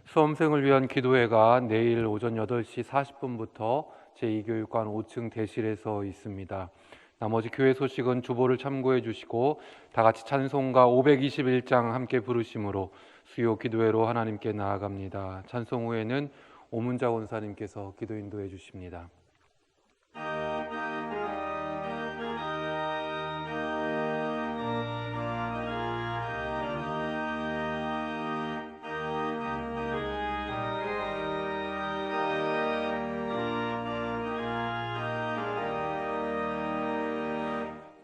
수험생을 위한 기도회가 내일 오전 8시 40분부터 제2교육관 5층 대실에서 있습니다. 나머지 교회 소식은 주보를 참고해 주시고 다 같이 찬송가 521장 함께 부르심으로 수요 기도회로 하나님께 나아갑니다. 찬송 후에는 오문자 원사님께서 기도 인도해 주십니다.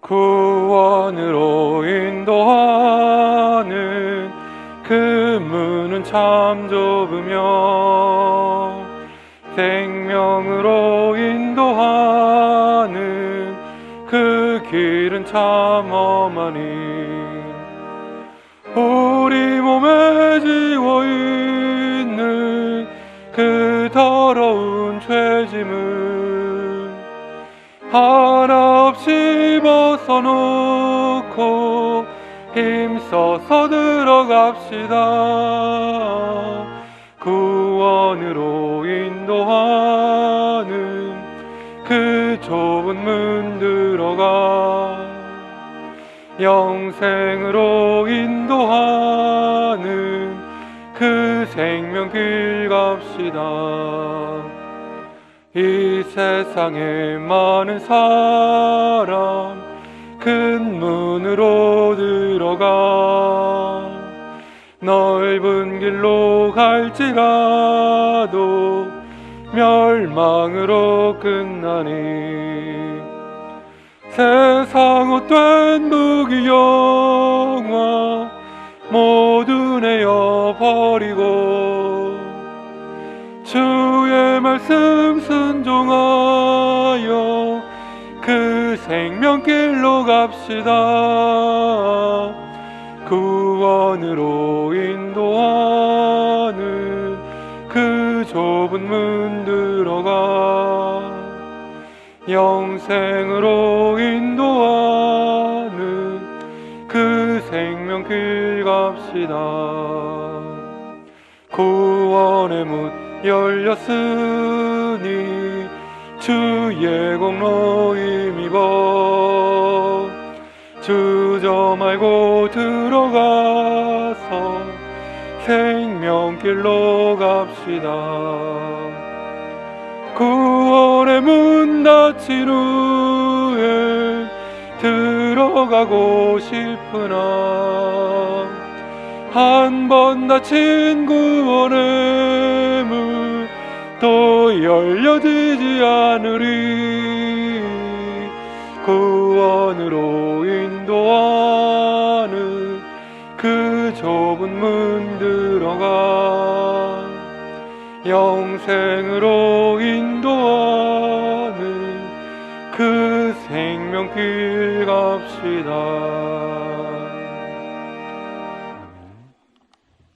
구원으로 인도하는 그 문은 참 좁으며 생명으로 인도하는 그 길은 참 험하니 우리 몸에 지워있는 그 더러운 죄짐을 하나 없이 벗어놓고 힘써서 들어갑시다. 구원으로 인도하는 그 좁은 문 들어가 영생으로 인도하는 그 생명길 갑시다. 이 세상에 많은 사람 큰 문으로 들어가 넓은 길로 갈지라도 멸망으로 끝나니 세상 헛된 부귀영화 모두 내어버리고 주의 말씀 순종하여 그 생명길로 갑시다. 구원으로 인도하는 그 좁은 문 들어가 영생으로 인도하는 그 생명길 갑시다. 구원의 문 열렸으니 주의 공로 힘입어 주저 말고 들어가서 생명길로 갑시다. 구원의 문 닫힌 후에 들어가고 싶으나 한 번 닫힌 구원의 문 또 열려지지 않으리. 구원으로 인도하는 그 좁은 문 들어가 영생으로 인도하는 그 생명길 갑시다.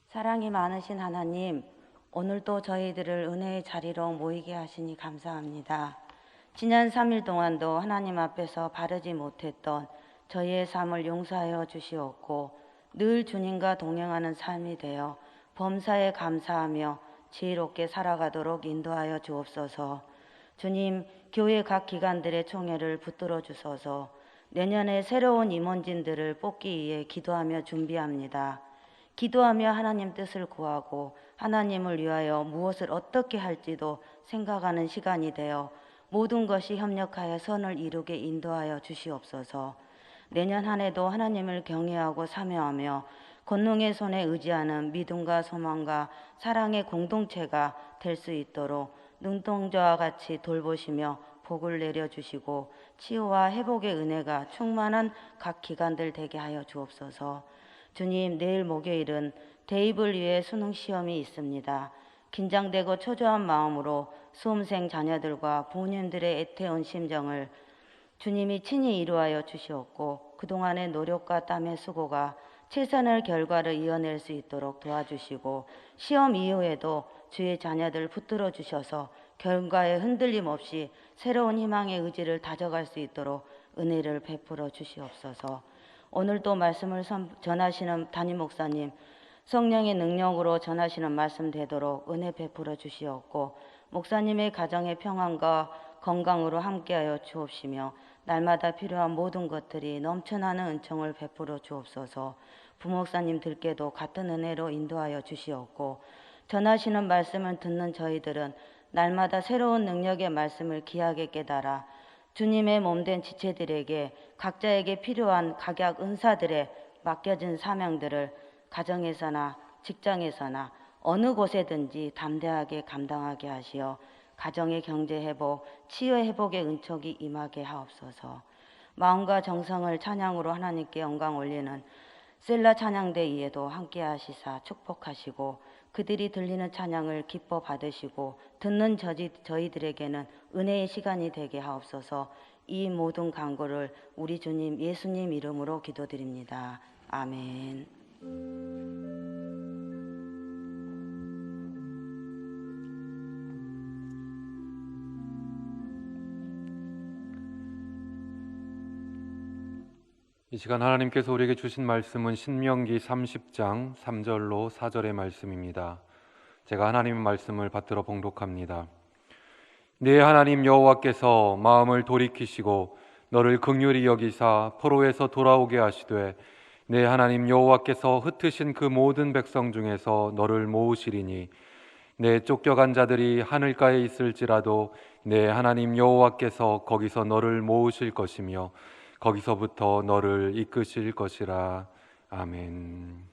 사랑이 많으신 하나님, 오늘도 저희들을 은혜의 자리로 모이게 하시니 감사합니다. 지난 3일 동안도 하나님 앞에서 바르지 못했던 저희의 삶을 용서하여 주시옵고 늘 주님과 동행하는 삶이 되어 범사에 감사하며 지혜롭게 살아가도록 인도하여 주옵소서. 주님, 교회 각 기관들의 총회를 붙들어 주소서. 내년에 새로운 임원진들을 뽑기 위해 기도하며 준비합니다. 기도하며 하나님 뜻을 구하고 하나님을 위하여 무엇을 어떻게 할지도 생각하는 시간이 되어 모든 것이 협력하여 선을 이루게 인도하여 주시옵소서. 내년 한 해도 하나님을 경외하고 사모하며 권능의 손에 의지하는 믿음과 소망과 사랑의 공동체가 될 수 있도록 눈동자와 같이 돌보시며 복을 내려주시고 치유와 회복의 은혜가 충만한 각 기관들 되게 하여 주옵소서. 주님, 내일 목요일은 대입을 위해 수능 시험이 있습니다. 긴장되고 초조한 마음으로 수험생 자녀들과 부모님들의 애태운 심정을 주님이 친히 이루하여 주시옵고 그동안의 노력과 땀의 수고가 최선의 결과를 이어낼 수 있도록 도와주시고 시험 이후에도 주의 자녀들 붙들어 주셔서 결과에 흔들림 없이 새로운 희망의 의지를 다져갈 수 있도록 은혜를 베풀어 주시옵소서. 오늘도 말씀을 전하시는 담임 목사님 성령의 능력으로 전하시는 말씀 되도록 은혜 베풀어 주시옵고 목사님의 가정의 평안과 건강으로 함께하여 주옵시며 날마다 필요한 모든 것들이 넘쳐나는 은총을 베풀어 주옵소서. 부목사님들께도 같은 은혜로 인도하여 주시옵고 전하시는 말씀을 듣는 저희들은 날마다 새로운 능력의 말씀을 귀하게 깨달아 주님의 몸된 지체들에게 각자에게 필요한 각약 은사들에 맡겨진 사명들을 가정에서나 직장에서나 어느 곳에든지 담대하게 감당하게 하시어 가정의 경제 회복, 치유 회복의 은총이 임하게 하옵소서. 마음과 정성을 찬양으로 하나님께 영광 올리는 셀라 찬양대회에도 함께 하시사 축복하시고 그들이 들리는 찬양을 기뻐 받으시고 듣는 저희들에게는 은혜의 시간이 되게 하옵소서. 이 모든 간구를 우리 주님 예수님 이름으로 기도드립니다. 아멘. 이 시간 하나님께서 우리에게 주신 말씀은 신명기 30장 3절로 4절의 말씀입니다. 제가 하나님의 말씀을 받들어 봉독합니다. 네 하나님 여호와께서 마음을 돌이키시고 너를 긍휼히 여기사 포로에서 돌아오게 하시되 네 하나님 여호와께서 흩으신 그 모든 백성 중에서 너를 모으시리니 내 쫓겨간 자들이 하늘가에 있을지라도 네 하나님 여호와께서 거기서 너를 모으실 것이며 거기서부터 너를 이끄실 것이라. 아멘.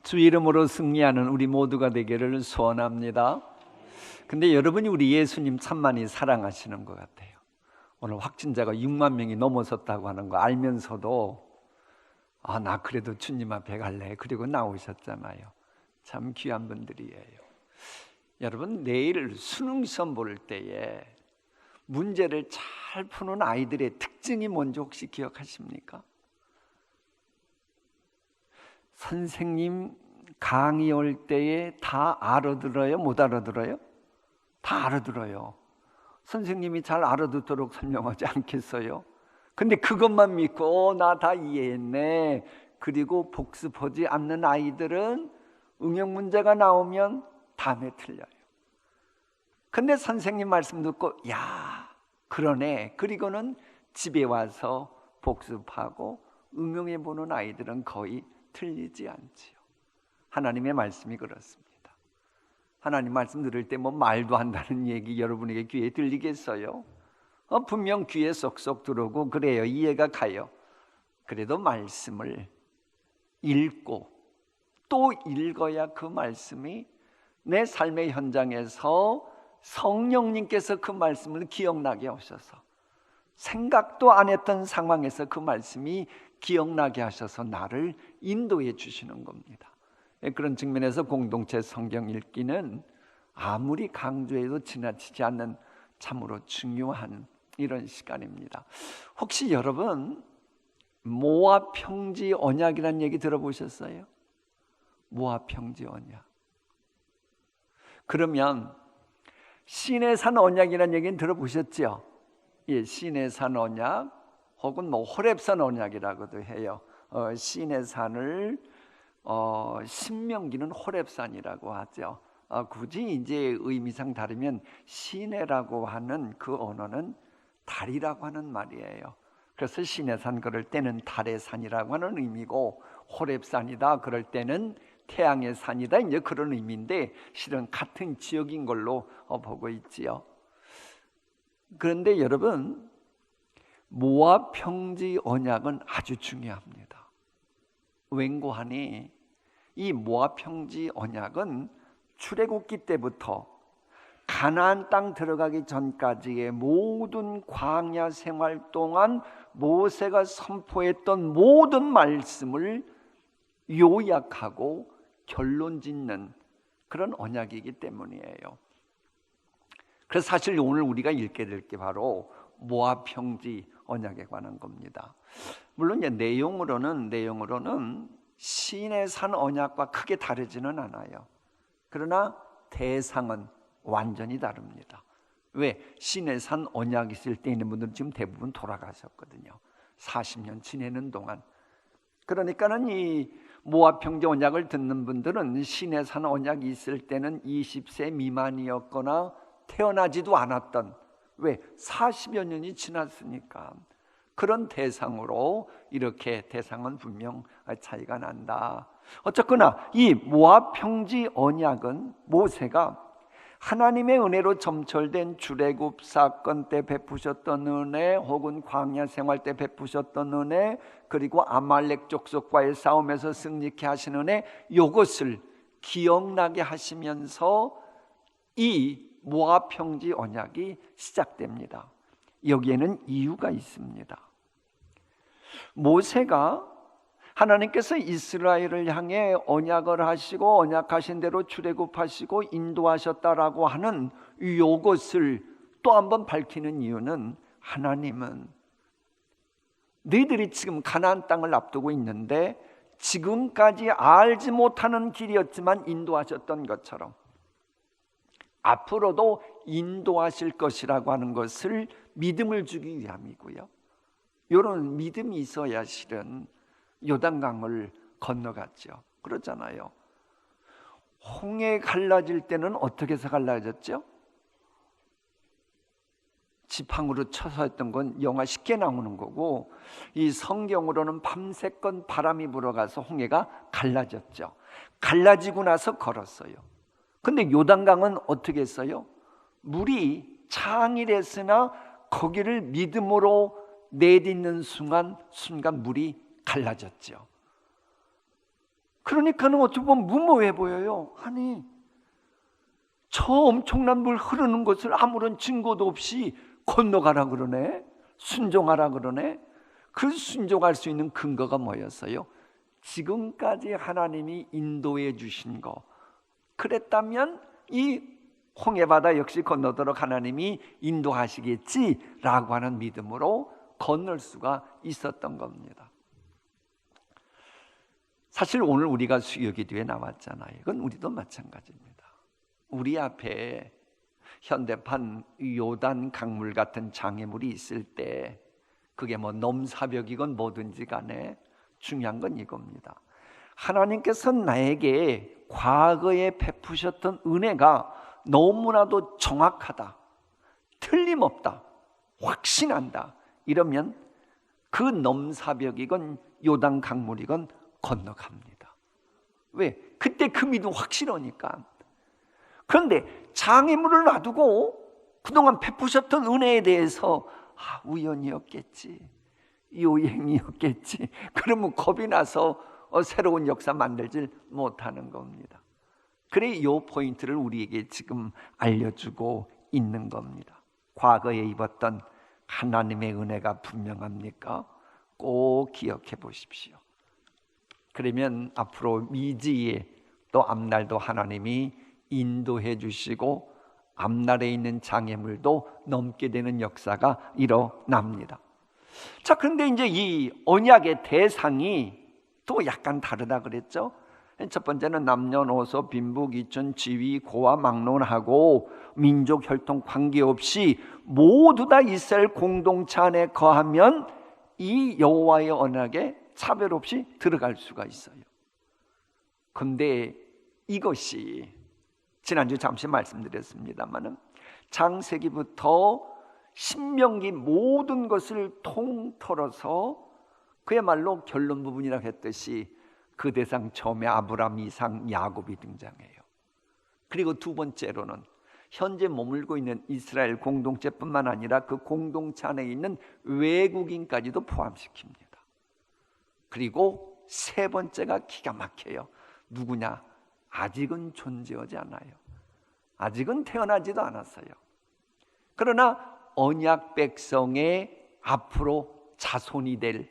주 이름으로 승리하는 우리 모두가 되기를 소원합니다. 근데 여러분이 우리 예수님 참 많이 사랑하시는 것 같아요. 오늘 확진자가 6만 명이 넘어섰다고 하는 거 알면서도 나 그래도 주님 앞에 갈래. 그리고 나오셨잖아요. 참 귀한 분들이에요. 여러분, 내일 수능 시험 볼 때에 문제를 잘 푸는 아이들의 특징이 뭔지 혹시 기억하십니까? 선생님 강의 올 때에 다 알아들어요? 못 알아들어요? 다 알아들어요. 선생님이 잘 알아듣도록 설명하지 않겠어요? 근데 그것만 믿고 나 다 이해했네. 그리고 복습하지 않는 아이들은 응용 문제가 나오면 다음에 틀려요. 근데 선생님 말씀 듣고 야, 그러네. 그리고는 집에 와서 복습하고 응용해 보는 아이들은 거의 틀리지 않지요. 하나님의 말씀이 그렇습니다. 하나님 말씀 들을 때 뭐 말도 한다는 얘기 여러분에게 귀에 들리겠어요? 분명 귀에 쏙쏙 들어오고 그래요. 이해가 가요. 그래도 말씀을 읽고 또 읽어야 그 말씀이 내 삶의 현장에서 성령님께서 그 말씀을 기억나게 하셔서 생각도 안 했던 상황에서 그 말씀이 기억나게 하셔서 나를 인도해 주시는 겁니다. 그런 측면에서 공동체 성경 읽기는 아무리 강조해도 지나치지 않는 참으로 중요한 이런 시간입니다. 혹시 여러분 모압 평지 언약이라는 얘기 들어보셨어요? 모압 평지 언약. 그러면 시내산 언약이라는 얘기는 들어보셨죠? 예, 시내산 언약 혹은 뭐 호렙산 언약이라고도 해요. 시내산을 신명기는 호렙산이라고 하죠. 굳이 이제 의미상 다르면 시내라고 하는 그 언어는 달이라고 하는 말이에요. 그래서 시내산 그럴 때는 달의 산이라고 하는 의미고 호렙산이다 그럴 때는 태양의 산이다 이제 그런 의미인데 실은 같은 지역인 걸로 보고 있지요. 그런데 여러분 모압 평지 언약은 아주 중요합니다. 웬고하니 이 모압 평지 언약은 출애굽기 때부터 가나안 땅 들어가기 전까지의 모든 광야 생활 동안 모세가 선포했던 모든 말씀을 요약하고 결론 짓는 그런 언약이기 때문이에요. 그래서 사실 오늘 우리가 읽게 될 게 바로 모압 평지 언약에 관한 겁니다. 물론 이제 내용으로는 시내산 언약과 크게 다르지는 않아요. 그러나 대상은 완전히 다릅니다. 왜? 시내산 언약 있을 때 있는 분들은 지금 대부분 돌아가셨거든요. 40년 지내는 동안. 그러니까는 이 모압 평지 언약을 듣는 분들은 시내산 언약이 있을 때는 20세 미만이었거나 태어나지도 않았던, 왜? 40여 년이 지났으니까. 그런 대상으로 이렇게 대상은 분명 차이가 난다. 어쨌거나 이 모압 평지 언약은 모세가 하나님의 은혜로 점철된 출애굽 사건 때 베푸셨던 은혜 혹은 광야 생활 때 베푸셨던 은혜 그리고 아말렉 족속과의 싸움에서 승리케 하신 은혜 이것을 기억나게 하시면서 이 모압 평지 언약이 시작됩니다. 여기에는 이유가 있습니다. 모세가 하나님께서 이스라엘을 향해 언약을 하시고 언약하신 대로 출애굽하시고 인도하셨다라고 하는 이것을 또 한번 밝히는 이유는 하나님은 너희들이 지금 가나안 땅을 앞두고 있는데 지금까지 알지 못하는 길이었지만 인도하셨던 것처럼 앞으로도 인도하실 것이라고 하는 것을 믿음을 주기 위함이고요. 이런 믿음이 있어야 실은 요단강을 건너갔죠. 그렇잖아요. 홍해 갈라질 때는 어떻게 해서 갈라졌죠? 지팡이로 쳐서 했던 건 영화 쉽게 나오는 거고 이 성경으로는 밤새건 바람이 불어가서 홍해가 갈라졌죠. 갈라지고 나서 걸었어요. 근데 요단강은 어떻게 했어요? 물이 창일했으나 거기를 믿음으로 내딛는 순간 물이 갈라졌죠. 그러니까는 어떻게 보면 무모해 보여요. 아니 저 엄청난 물 흐르는 것을 아무런 증거도 없이 건너가라 그러네. 순종하라 그러네. 그 순종할 수 있는 근거가 뭐였어요? 지금까지 하나님이 인도해 주신 거 그랬다면 이 홍해바다 역시 건너도록 하나님이 인도하시겠지라고 하는 믿음으로 건널 수가 있었던 겁니다. 사실 오늘 우리가 수요기도에 나왔잖아요. 이건 우리도 마찬가지입니다. 우리 앞에 현대판 요단 강물 같은 장애물이 있을 때 그게 뭐 넘사벽이건 뭐든지 간에 중요한 건 이겁니다. 하나님께서 나에게 과거에 베푸셨던 은혜가 너무나도 정확하다, 틀림없다, 확신한다, 이러면 그 넘사벽이건 요단 강물이건 건너갑니다. 왜? 그때 그 믿음 확실하니까. 그런데 장애물을 놔두고 그동안 베푸셨던 은혜에 대해서 우연이었겠지, 요행이었겠지, 그러면 겁이 나서 새로운 역사 만들질 못하는 겁니다. 그래, 이 포인트를 우리에게 지금 알려주고 있는 겁니다. 과거에 입었던 하나님의 은혜가 분명합니까? 꼭 기억해 보십시오. 그러면 앞으로 미지에 또 앞날도 하나님이 인도해 주시고 앞날에 있는 장애물도 넘게 되는 역사가 일어납니다. 자, 그런데 이제 이 언약의 대상이 또 약간 다르다 그랬죠. 첫 번째는 남녀노소 빈부 귀천 지위 고와 막론하고 민족 혈통 관계없이 모두 다 이스라엘 공동체 안에 거하면 이 여호와의 언약에 차별 없이 들어갈 수가 있어요. 근데 이것이 지난주 잠시 말씀드렸습니다마는 창세기부터 신명기 모든 것을 통틀어서 그야말로 결론 부분이라고 했듯이 그 대상 처음에 아브라함, 이삭, 야곱이 등장해요. 그리고 두 번째로는 현재 머물고 있는 이스라엘 공동체뿐만 아니라 그 공동체 안에 있는 외국인까지도 포함시킵니다. 그리고 세 번째가 기가 막혀요. 누구냐? 아직은 존재하지 않아요. 아직은 태어나지도 않았어요. 그러나 언약 백성의 앞으로 자손이 될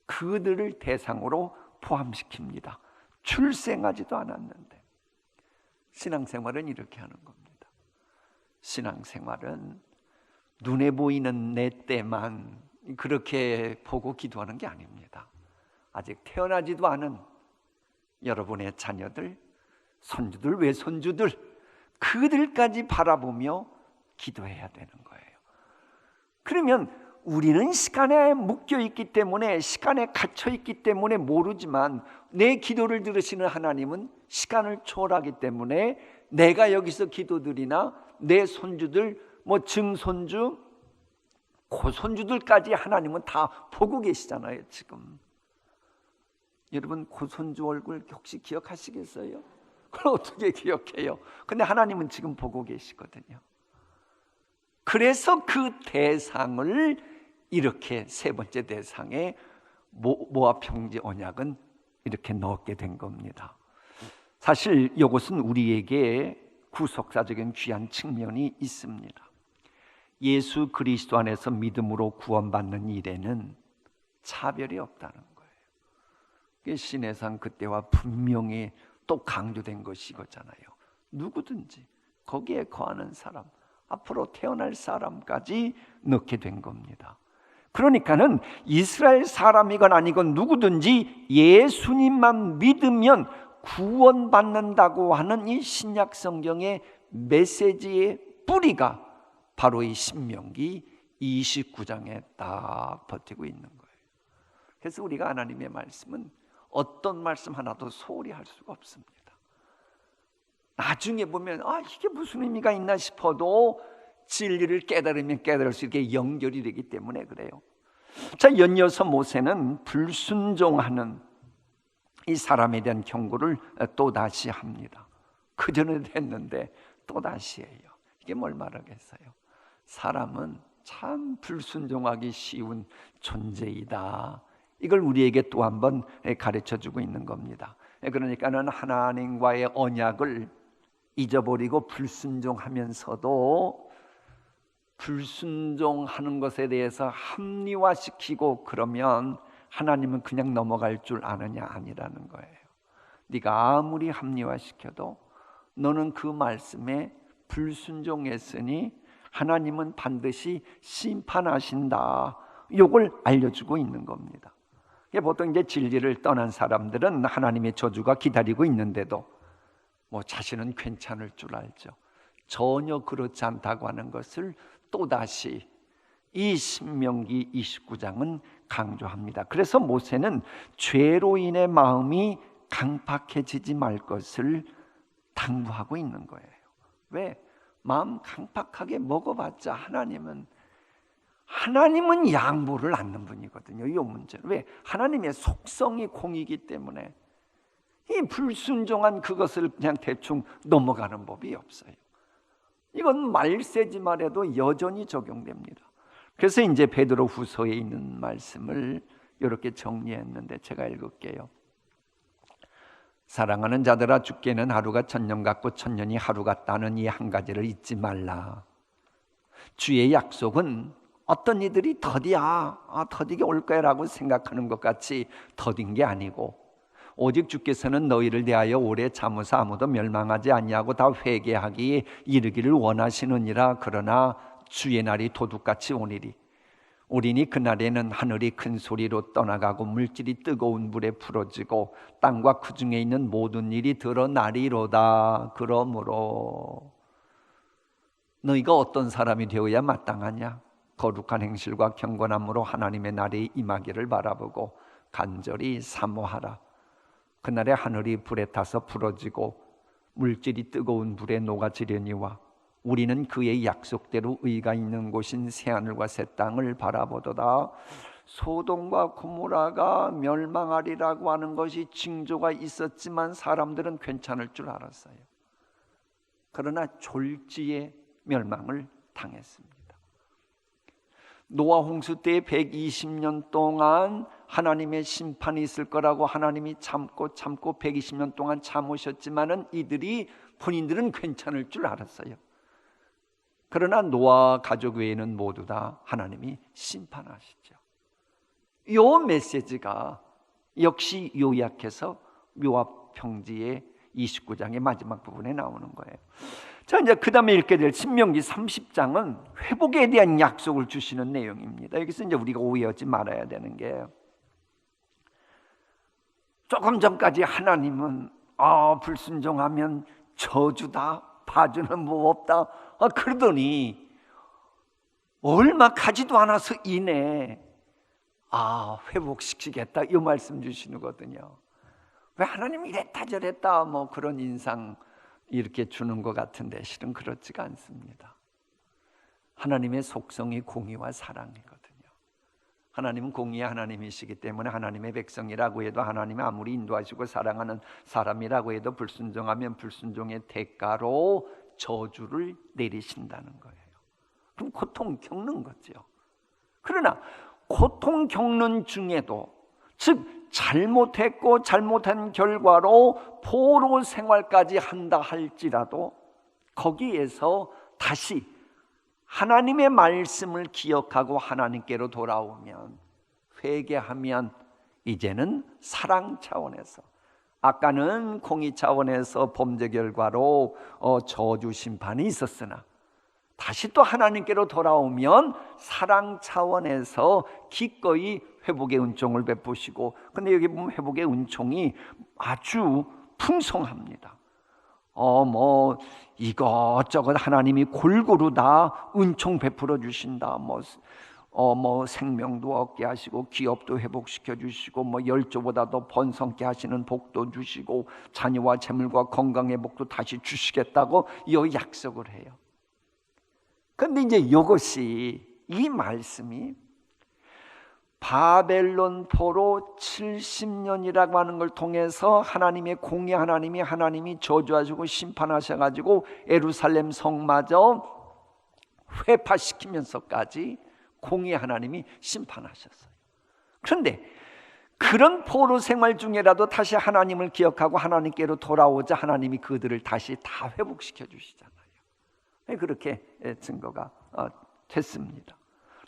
그들을 대상으로 포함시킵니다. 출생하지도 않았는데. 신앙생활은 이렇게 하는 겁니다. 신앙생활은 눈에 보이는 내 때만 그렇게 보고 기도하는 게 아닙니다. 아직 태어나지도 않은 여러분의 자녀들, 손주들, 외손주들, 그들까지 바라보며 기도해야 되는 거예요. 그러면 우리는 시간에 묶여 있기 때문에, 시간에 갇혀 있기 때문에 모르지만 내 기도를 들으시는 하나님은 시간을 초월하기 때문에 내가 여기서 기도드리나 내 손주들, 증손주, 고손주들까지 하나님은 다 보고 계시잖아요. 지금 여러분 고손주 얼굴 혹시 기억하시겠어요? 그걸 어떻게 기억해요? 근데 하나님은 지금 보고 계시거든요. 그래서 그 대상을 이렇게 세 번째 대상에 모압 평지 언약은 이렇게 넣게 된 겁니다. 사실 이것은 우리에게 구속사적인 귀한 측면이 있습니다. 예수 그리스도 안에서 믿음으로 구원받는 일에는 차별이 없다는 거예요. 신해상 그때와 분명히 또 강조된 것이 이거잖아요. 누구든지 거기에 거하는 사람, 앞으로 태어날 사람까지 넣게 된 겁니다. 그러니까는 이스라엘 사람이건 아니건 누구든지 예수님만 믿으면 구원받는다고 하는 이 신약 성경의 메시지의 뿌리가 바로 이 신명기 29장에 딱 버티고 있는 거예요. 그래서 우리가 하나님의 말씀은 어떤 말씀 하나도 소홀히 할 수가 없습니다. 나중에 보면 이게 무슨 의미가 있나 싶어도 진리를 깨달으면 깨달을 수 있게 연결이 되기 때문에 그래요. 자, 연이어서 모세는 불순종하는 이 사람에 대한 경고를 또 다시 합니다. 그전에도 했는데 또 다시 해요. 이게 뭘 말하겠어요? 사람은 참 불순종하기 쉬운 존재이다. 이걸 우리에게 또 한 번 가르쳐주고 있는 겁니다. 그러니까는 하나님과의 언약을 잊어버리고 불순종하면서도 불순종하는 것에 대해서 합리화시키고 그러면 하나님은 그냥 넘어갈 줄 아느냐? 아니라는 거예요. 네가 아무리 합리화시켜도 너는 그 말씀에 불순종했으니 하나님은 반드시 심판하신다. 이걸 알려주고 있는 겁니다. 보통 이제 진리를 떠난 사람들은 하나님의 저주가 기다리고 있는데도 자신은 괜찮을 줄 알죠. 전혀 그렇지 않다고 하는 것을 또다시 이 신명기 29장은 강조합니다. 그래서 모세는 죄로 인해 마음이 강팍해지지 말 것을 당부하고 있는 거예요. 왜? 마음 강팍하게 먹어봤자 하나님은 양보를 않는 분이거든요. 이 문제는 왜? 하나님의 속성이 공이기 때문에 이 불순종한 그것을 그냥 대충 넘어가는 법이 없어요. 이건 말세지만 해도 여전히 적용됩니다. 그래서 이제 베드로 후서에 있는 말씀을 이렇게 정리했는데 제가 읽을게요. 사랑하는 자들아, 주께는 하루가 천년 같고 천년이 하루 같다는 이 한 가지를 잊지 말라. 주의 약속은 어떤 이들이 더디게 올 거야라고 생각하는 것 같이 더딘 게 아니고, 오직 주께서는 너희를 대하여 오래 참으사 아무도 멸망하지 아니하고 다 회개하기에 이르기를 원하시느니라. 그러나 주의 날이 도둑같이 오니리. 오리니 그날에는 하늘이 큰 소리로 떠나가고 물질이 뜨거운 불에 풀어지고 땅과 그 중에 있는 모든 일이 드러나리로다. 그러므로 너희가 어떤 사람이 되어야 마땅하냐? 거룩한 행실과 경건함으로 하나님의 날이 임하기를 바라보고 간절히 사모하라. 그날에 하늘이 불에 타서 풀어지고 물질이 뜨거운 불에 녹아지려니와 우리는 그의 약속대로 의가 있는 곳인 새하늘과 새 땅을 바라보도다. 소돔과 고모라가 멸망하리라고 하는 것이 징조가 있었지만 사람들은 괜찮을 줄 알았어요. 그러나 졸지에 멸망을 당했습니다. 노아 홍수 때 120년 동안 하나님의 심판이 있을 거라고 하나님이 참고 120년 동안 참으셨지만은 본인들은 괜찮을 줄 알았어요. 그러나 노아 가족 외에는 모두 다 하나님이 심판하시죠. 이 메시지가 역시 요약해서 묘압평지의 29장의 마지막 부분에 나오는 거예요. 자, 이제 그 다음에 읽게 될 신명기 30장은 회복에 대한 약속을 주시는 내용입니다. 여기서 이제 우리가 오해하지 말아야 되는 게, 조금 전까지 하나님은 불순종하면 저주다, 봐주는 뭐 없다 그러더니 얼마 가지도 않아서 이내 회복시키겠다 이 말씀 주시거든요. 왜 하나님 이랬다 저랬다 그런 인상 이렇게 주는 것 같은데 실은 그렇지가 않습니다. 하나님의 속성이 공의와 사랑이거든요. 하나님은 공의의 하나님이시기 때문에 하나님의 백성이라고 해도, 하나님이 아무리 인도하시고 사랑하는 사람이라고 해도 불순종하면 불순종의 대가로 저주를 내리신다는 거예요. 그럼 고통 겪는 거죠. 그러나 고통 겪는 중에도, 즉 잘못했고 잘못한 결과로 포로 생활까지 한다 할지라도 거기에서 다시 하나님의 말씀을 기억하고 하나님께로 돌아오면, 회개하면 이제는 사랑 차원에서, 아까는 공의 차원에서 범죄 결과로 저주 심판이 있었으나 다시 또 하나님께로 돌아오면 사랑 차원에서 기꺼이 회복의 은총을 베푸시고, 근데 여기 보면 회복의 은총이 아주 풍성합니다. 이것저것 하나님이 골고루 다 은총 베풀어 주신다. 생명도 얻게 하시고 기업도 회복시켜 주시고 열조보다 더 번성케 하시는 복도 주시고 자녀와 재물과 건강의 복도 다시 주시겠다고 이 약속을 해요. 그런데 이제 이 말씀이 바벨론 포로 70년이라고 하는 걸 통해서 하나님의 공의 하나님이 저주하시고 심판하셔가지고 예루살렘 성마저 회파시키면서까지 공의 하나님이 심판하셨어요. 그런데 그런 포로 생활 중에라도 다시 하나님을 기억하고 하나님께로 돌아오자 하나님이 그들을 다시 다 회복시켜 주시잖아요. 그렇게 증거가 됐습니다.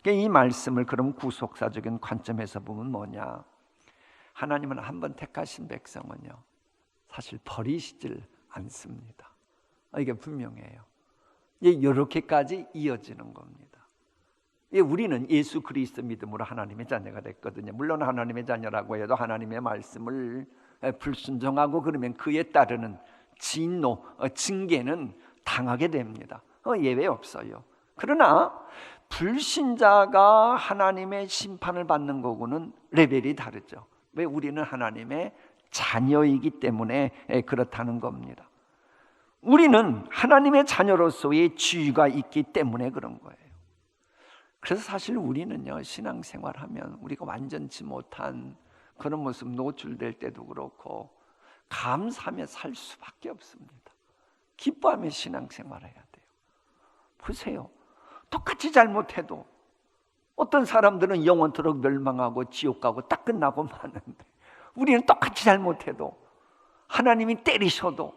이 말씀을 그럼 구속사적인 관점에서 보면 뭐냐? 하나님은 한번 택하신 백성은요 사실 버리시질 않습니다. 이게 분명해요. 이렇게까지 이어지는 겁니다. 우리는 예수 그리스도 믿음으로 하나님의 자녀가 됐거든요. 물론 하나님의 자녀라고 해도 하나님의 말씀을 불순종하고 그러면 그에 따르는 진노, 징계는 당하게 됩니다. 예외 없어요. 그러나 불신자가 하나님의 심판을 받는 거고는 레벨이 다르죠. 왜? 우리는 하나님의 자녀이기 때문에 그렇다는 겁니다. 우리는 하나님의 자녀로서의 지위가 있기 때문에 그런 거예요. 그래서 사실 우리는요, 신앙생활하면 우리가 완전치 못한 그런 모습 노출될 때도 그렇고 감사하며 살 수밖에 없습니다. 기뻐하며 신앙생활해야 돼요. 보세요. 똑같이 잘못해도 어떤 사람들은 영원토록 멸망하고 지옥 가고 딱 끝나고 마는데, 우리는 똑같이 잘못해도 하나님이 때리셔도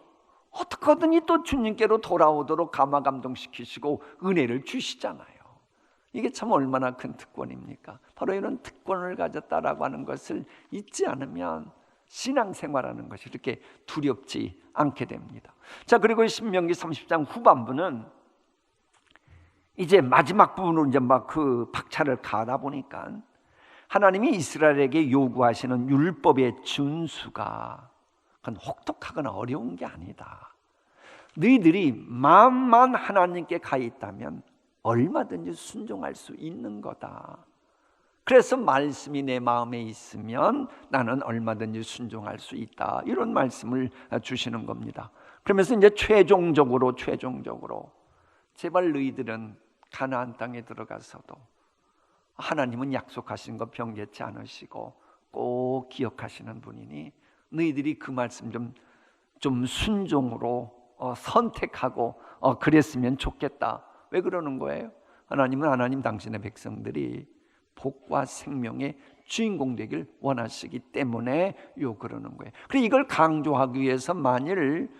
어떻게든지 또 주님께로 돌아오도록 감화감동시키시고 은혜를 주시잖아요. 이게 참 얼마나 큰 특권입니까? 바로 이런 특권을 가졌다라고 하는 것을 잊지 않으면 신앙생활하는 것이 이렇게 두렵지 않게 됩니다. 자, 그리고 신명기 30장 후반부는 이제 마지막 부분으로 이제 막 그 박차를 가다 보니까 하나님이 이스라엘에게 요구하시는 율법의 준수가 그건 혹독하거나 어려운 게 아니다. 너희들이 마음만 하나님께 가 있다면 얼마든지 순종할 수 있는 거다. 그래서 말씀이 내 마음에 있으면 나는 얼마든지 순종할 수 있다. 이런 말씀을 주시는 겁니다. 그러면서 이제 최종적으로 제발 너희들은 가나안 땅에 들어가서도 하나님은 약속하신 거 변개치 않으시고 꼭 기억하시는 분이니 너희들이 그 말씀 좀 순종으로 선택하고 그랬으면 좋겠다. 왜 그러는 거예요? 하나님은 하나님 당신의 백성들이 복과 생명의 주인공 되길 원하시기 때문에 그러는 거예요. 그래서 이걸 강조하기 위해서 만일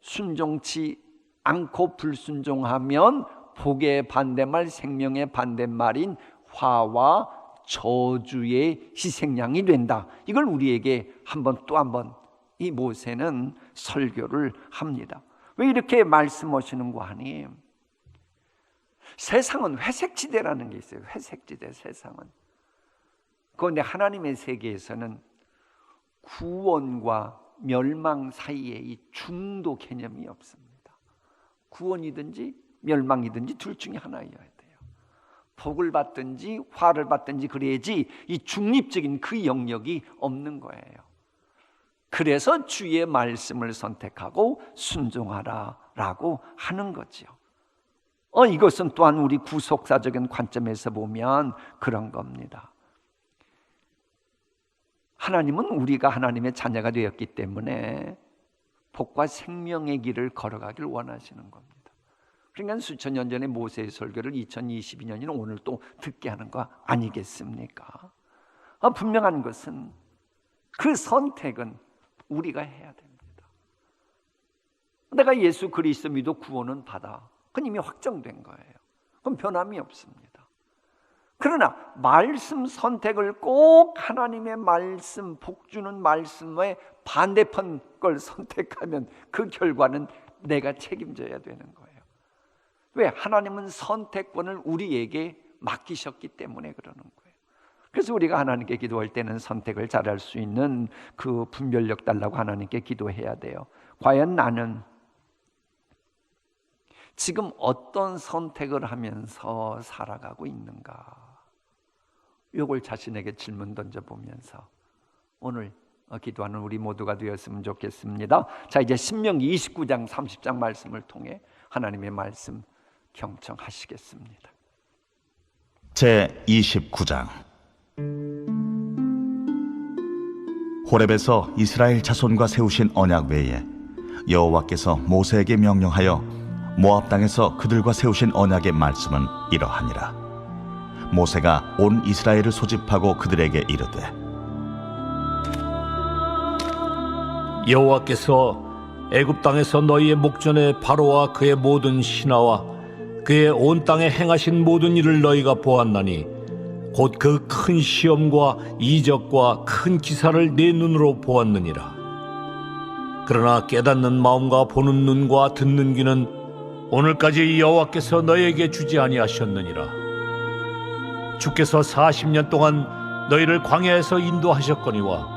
순종치 않고 불순종하면 복의 반대말, 생명의 반대말인 화와 저주의 희생양이 된다. 이걸 우리에게 또 한 번 이 모세는 설교를 합니다. 왜 이렇게 말씀하시는가 하니, 세상은 회색지대라는 게 있어요. 회색지대, 세상은. 그런데 하나님의 세계에서는 구원과 멸망 사이에 이 중도 개념이 없습니다. 구원이든지 멸망이든지 둘 중에 하나여야 돼요. 복을 받든지 화를 받든지 그래야지 이 중립적인 그 영역이 없는 거예요. 그래서 주의 말씀을 선택하고 순종하라라고 하는 거죠. 이것은 또한 우리 구속사적인 관점에서 보면 그런 겁니다. 하나님은 우리가 하나님의 자녀가 되었기 때문에 복과 생명의 길을 걸어가길 원하시는 겁니다. 그러니까 수천 년 전에 모세의 설교를 2022년인 오늘 또 듣게 하는 거 아니겠습니까? 분명한 것은 그 선택은 우리가 해야 됩니다. 내가 예수 그리스도 믿어 구원은 받아. 그건 이미 확정된 거예요. 그럼 변함이 없습니다. 그러나 말씀 선택을 꼭 하나님의 말씀, 복 주는 말씀의 반대편 걸 선택하면 그 결과는 내가 책임져야 되는 거예요. 왜? 하나님은 선택권을 우리에게 맡기셨기 때문에 그러는 거예요. 그래서 우리가 하나님께 기도할 때는 선택을 잘할 수 있는 그 분별력 달라고 하나님께 기도해야 돼요. 과연 나는 지금 어떤 선택을 하면서 살아가고 있는가? 이걸 자신에게 질문 던져보면서 오늘 기도하는 우리 모두가 되었으면 좋겠습니다. 자, 이제 신명기 29장 30장 말씀을 통해 하나님의 말씀 경청하시겠습니다. 제 29장. 호렙에서 이스라엘 자손과 세우신 언약 외에 여호와께서 모세에게 명령하여 모압 땅에서 그들과 세우신 언약의 말씀은 이러하니라. 모세가 온 이스라엘을 소집하고 그들에게 이르되, 여호와께서 애굽 땅에서 너희의 목전에 바로와 그의 모든 신하와 그의 온 땅에 행하신 모든 일을 너희가 보았나니 곧 그 큰 시험과 이적과 큰 기사를 내 눈으로 보았느니라. 그러나 깨닫는 마음과 보는 눈과 듣는 귀는 오늘까지 여호와께서 너희에게 주지 아니하셨느니라. 주께서 40년 동안 너희를 광야에서 인도하셨거니와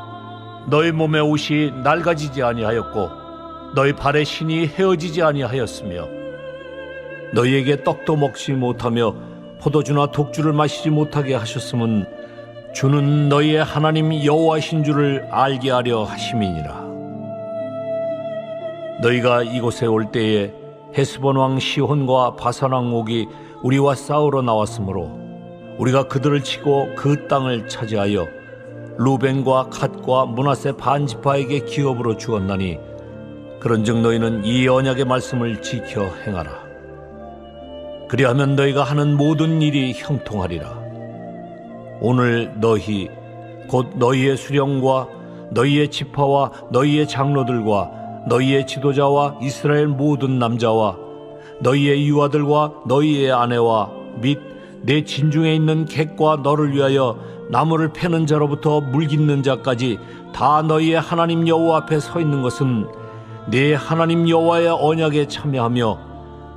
너희 몸의 옷이 낡아지지 아니하였고 너희 발의 신이 헤어지지 아니하였으며 너희에게 떡도 먹지 못하며 포도주나 독주를 마시지 못하게 하셨음은 주는 너희의 하나님 여호와신 줄을 알게 하려 하심이니라. 너희가 이곳에 올 때에 헤스본 왕 시혼과 바산 왕 옥이 우리와 싸우러 나왔으므로 우리가 그들을 치고 그 땅을 차지하여 루벤과 갓과 므낫세 반 지파에게 기업으로 주었나니 그런즉 너희는 이 언약의 말씀을 지켜 행하라. 그리하면 너희가 하는 모든 일이 형통하리라. 오늘 너희 곧 너희의 수령과 너희의 지파와 너희의 장로들과 너희의 지도자와 이스라엘 모든 남자와 너희의 유아들과 너희의 아내와 및 내 진중에 있는 객과 너를 위하여 나무를 패는 자로부터 물 깃는 자까지 다 너희의 하나님 여호와 앞에 서 있는 것은 네 하나님 여호와의 언약에 참여하며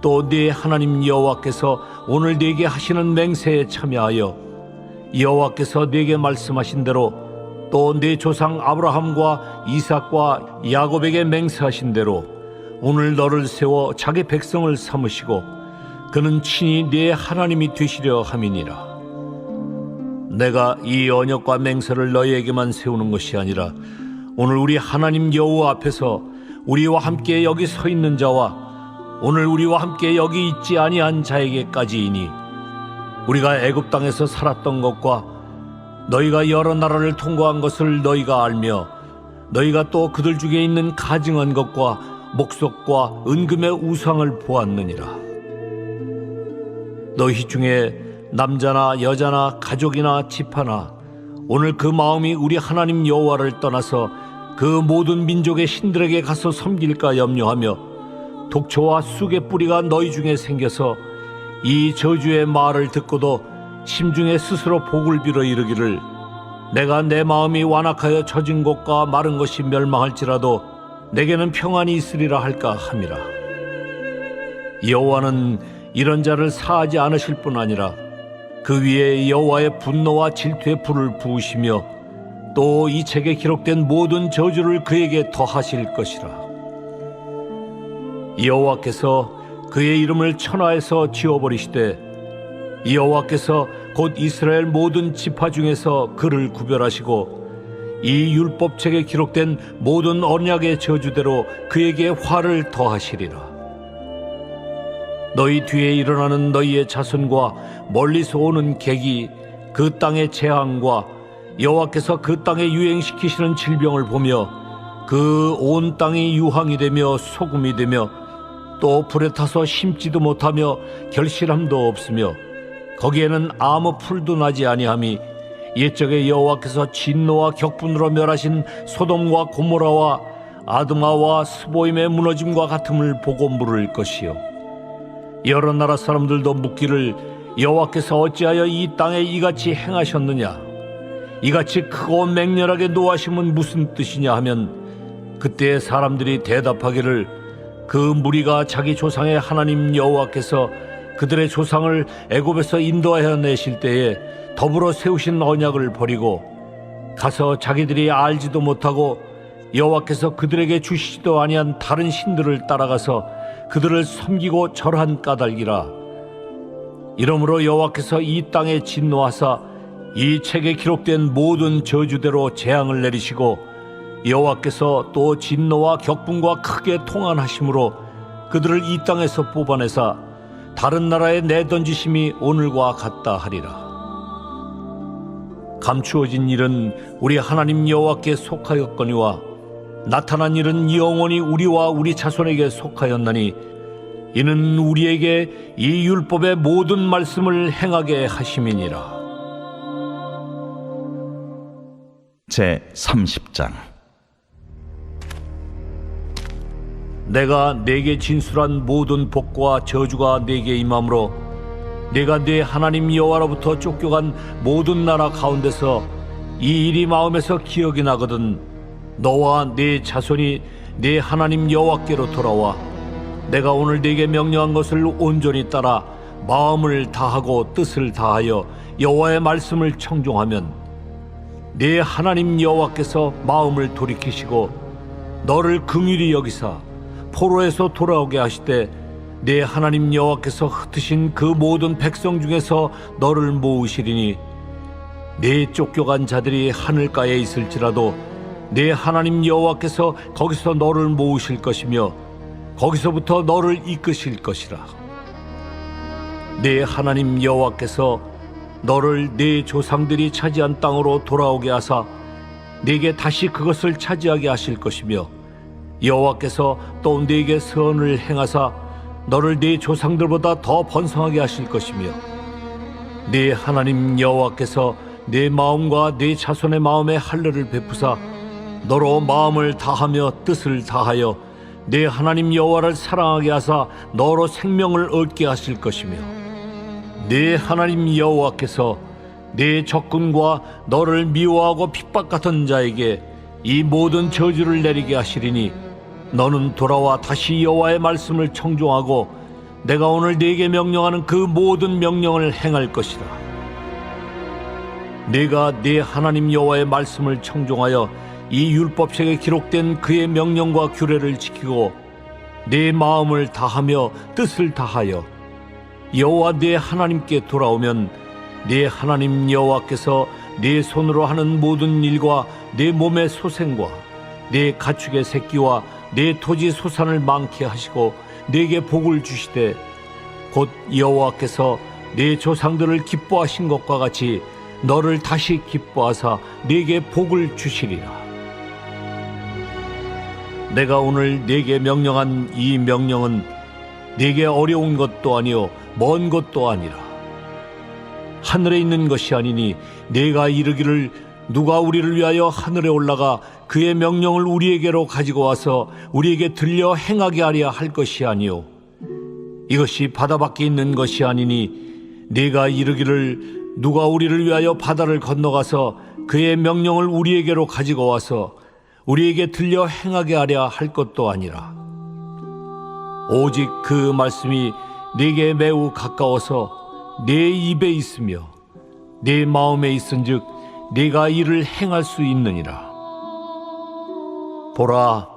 또 네 하나님 여호와께서 오늘 네게 하시는 맹세에 참여하여 여호와께서 네게 말씀하신 대로 또 네 조상 아브라함과 이삭과 야곱에게 맹세하신 대로 오늘 너를 세워 자기 백성을 삼으시고 그는 친히 네 하나님이 되시려 함이니라. 내가 이 언약과 맹세를 너희에게만 세우는 것이 아니라 오늘 우리 하나님 여호와 앞에서 우리와 함께 여기 서 있는 자와 오늘 우리와 함께 여기 있지 아니한 자에게까지이니 우리가 애굽 땅에서 살았던 것과 너희가 여러 나라를 통과한 것을 너희가 알며 너희가 또 그들 중에 있는 가증한 것과 목석과 은금의 우상을 보았느니라. 너희 중에 남자나 여자나 가족이나 지파나 오늘 그 마음이 우리 하나님 여호와를 떠나서 그 모든 민족의 신들에게 가서 섬길까 염려하며 독초와 쑥의 뿌리가 너희 중에 생겨서 이 저주의 말을 듣고도 심중에 스스로 복을 빌어 이르기를 내가 내 마음이 완악하여 젖은 곳과 마른 것이 멸망할지라도 내게는 평안이 있으리라 할까 함이라. 여호와는 이런 자를 사하지 않으실 뿐 아니라 그 위에 여호와의 분노와 질투의 불을 부으시며 또 이 책에 기록된 모든 저주를 그에게 더하실 것이라. 여호와께서 그의 이름을 천하에서 지워버리시되 여호와께서 곧 이스라엘 모든 지파 중에서 그를 구별하시고 이 율법책에 기록된 모든 언약의 저주대로 그에게 화를 더하시리라. 너희 뒤에 일어나는 너희의 자손과 멀리서 오는 객이 그 땅의 재앙과 여호와께서 그 땅에 유행시키시는 질병을 보며 그 온 땅이 유황이 되며 소금이 되며 또 불에 타서 심지도 못하며 결실함도 없으며 거기에는 아무 풀도 나지 아니함이 옛적에 여호와께서 진노와 격분으로 멸하신 소돔과 고모라와 아드마와 스보임의 무너짐과 같음을 보고 물을 것이요 여러 나라 사람들도 묻기를 여호와께서 어찌하여 이 땅에 이같이 행하셨느냐 이같이 크고 맹렬하게 노하심은 무슨 뜻이냐 하면 그때 사람들이 대답하기를 그 무리가 자기 조상의 하나님 여호와께서 그들의 조상을 애굽에서 인도하여 내실 때에 더불어 세우신 언약을 버리고 가서 자기들이 알지도 못하고 여호와께서 그들에게 주시지도 아니한 다른 신들을 따라가서 그들을 섬기고 절한 까닭이라. 이러므로 여호와께서 이 땅에 진노하사 이 책에 기록된 모든 저주대로 재앙을 내리시고 여호와께서 또 진노와 격분과 크게 통한하심으로 그들을 이 땅에서 뽑아내사 다른 나라에 내던지심이 오늘과 같다 하리라. 감추어진 일은 우리 하나님 여호와께 속하였거니와 나타난 일은 영원히 우리와 우리 자손에게 속하였나니 이는 우리에게 이 율법의 모든 말씀을 행하게 하심이니라. 제30장 내가 네게 진술한 모든 복과 저주가 네게 임함으로 네가 네 하나님 여호와로부터 쫓겨간 모든 나라 가운데서 이 일이 마음에서 기억이 나거든 너와 네 자손이 네 하나님 여호와께로 돌아와 내가 오늘 네게 명령한 것을 온전히 따라 마음을 다하고 뜻을 다하여 여호와의 말씀을 청종하면 네 하나님 여호와께서 마음을 돌이키시고 너를 긍휼히 여기사 포로에서 돌아오게 하시되 네 하나님 여호와께서 흩으신 그 모든 백성 중에서 너를 모으시리니 네 쫓겨간 자들이 하늘가에 있을지라도 네 하나님 여호와께서 거기서 너를 모으실 것이며 거기서부터 너를 이끄실 것이라. 네 하나님 여호와께서 너를 네 조상들이 차지한 땅으로 돌아오게 하사 네게 다시 그것을 차지하게 하실 것이며 여호와께서 또 네게 선을 행하사 너를 네 조상들보다 더 번성하게 하실 것이며 네 하나님 여호와께서 네 마음과 네 자손의 마음에 할례를 베푸사 너로 마음을 다하며 뜻을 다하여 네 하나님 여호와를 사랑하게 하사 너로 생명을 얻게 하실 것이며 네 하나님 여호와께서 네 적군과 너를 미워하고 핍박하던 자에게 이 모든 저주를 내리게 하시리니 너는 돌아와 다시 여호와의 말씀을 청종하고 내가 오늘 네게 명령하는 그 모든 명령을 행할 것이라. 네가 네 하나님 여호와의 말씀을 청종하여 이 율법책에 기록된 그의 명령과 규례를 지키고 네 마음을 다하며 뜻을 다하여 여호와 네 하나님께 돌아오면 네 하나님 여호와께서 네 손으로 하는 모든 일과 네 몸의 소생과 네 가축의 새끼와 네 토지 소산을 많게 하시고 네게 복을 주시되 곧 여호와께서 네 조상들을 기뻐하신 것과 같이 너를 다시 기뻐하사 네게 복을 주시리라. 내가 오늘 네게 명령한 이 명령은 네게 어려운 것도 아니요 먼 것도 아니라 하늘에 있는 것이 아니니 네가 이르기를 누가 우리를 위하여 하늘에 올라가 그의 명령을 우리에게로 가지고 와서 우리에게 들려 행하게 하려 할 것이 아니요 이것이 바다 밖에 있는 것이 아니니 네가 이르기를 누가 우리를 위하여 바다를 건너가서 그의 명령을 우리에게로 가지고 와서 우리에게 들려 행하게 하려 할 것도 아니라 오직 그 말씀이 네게 매우 가까워서 네 입에 있으며 네 마음에 있은즉 네가 이를 행할 수 있느니라. 보라,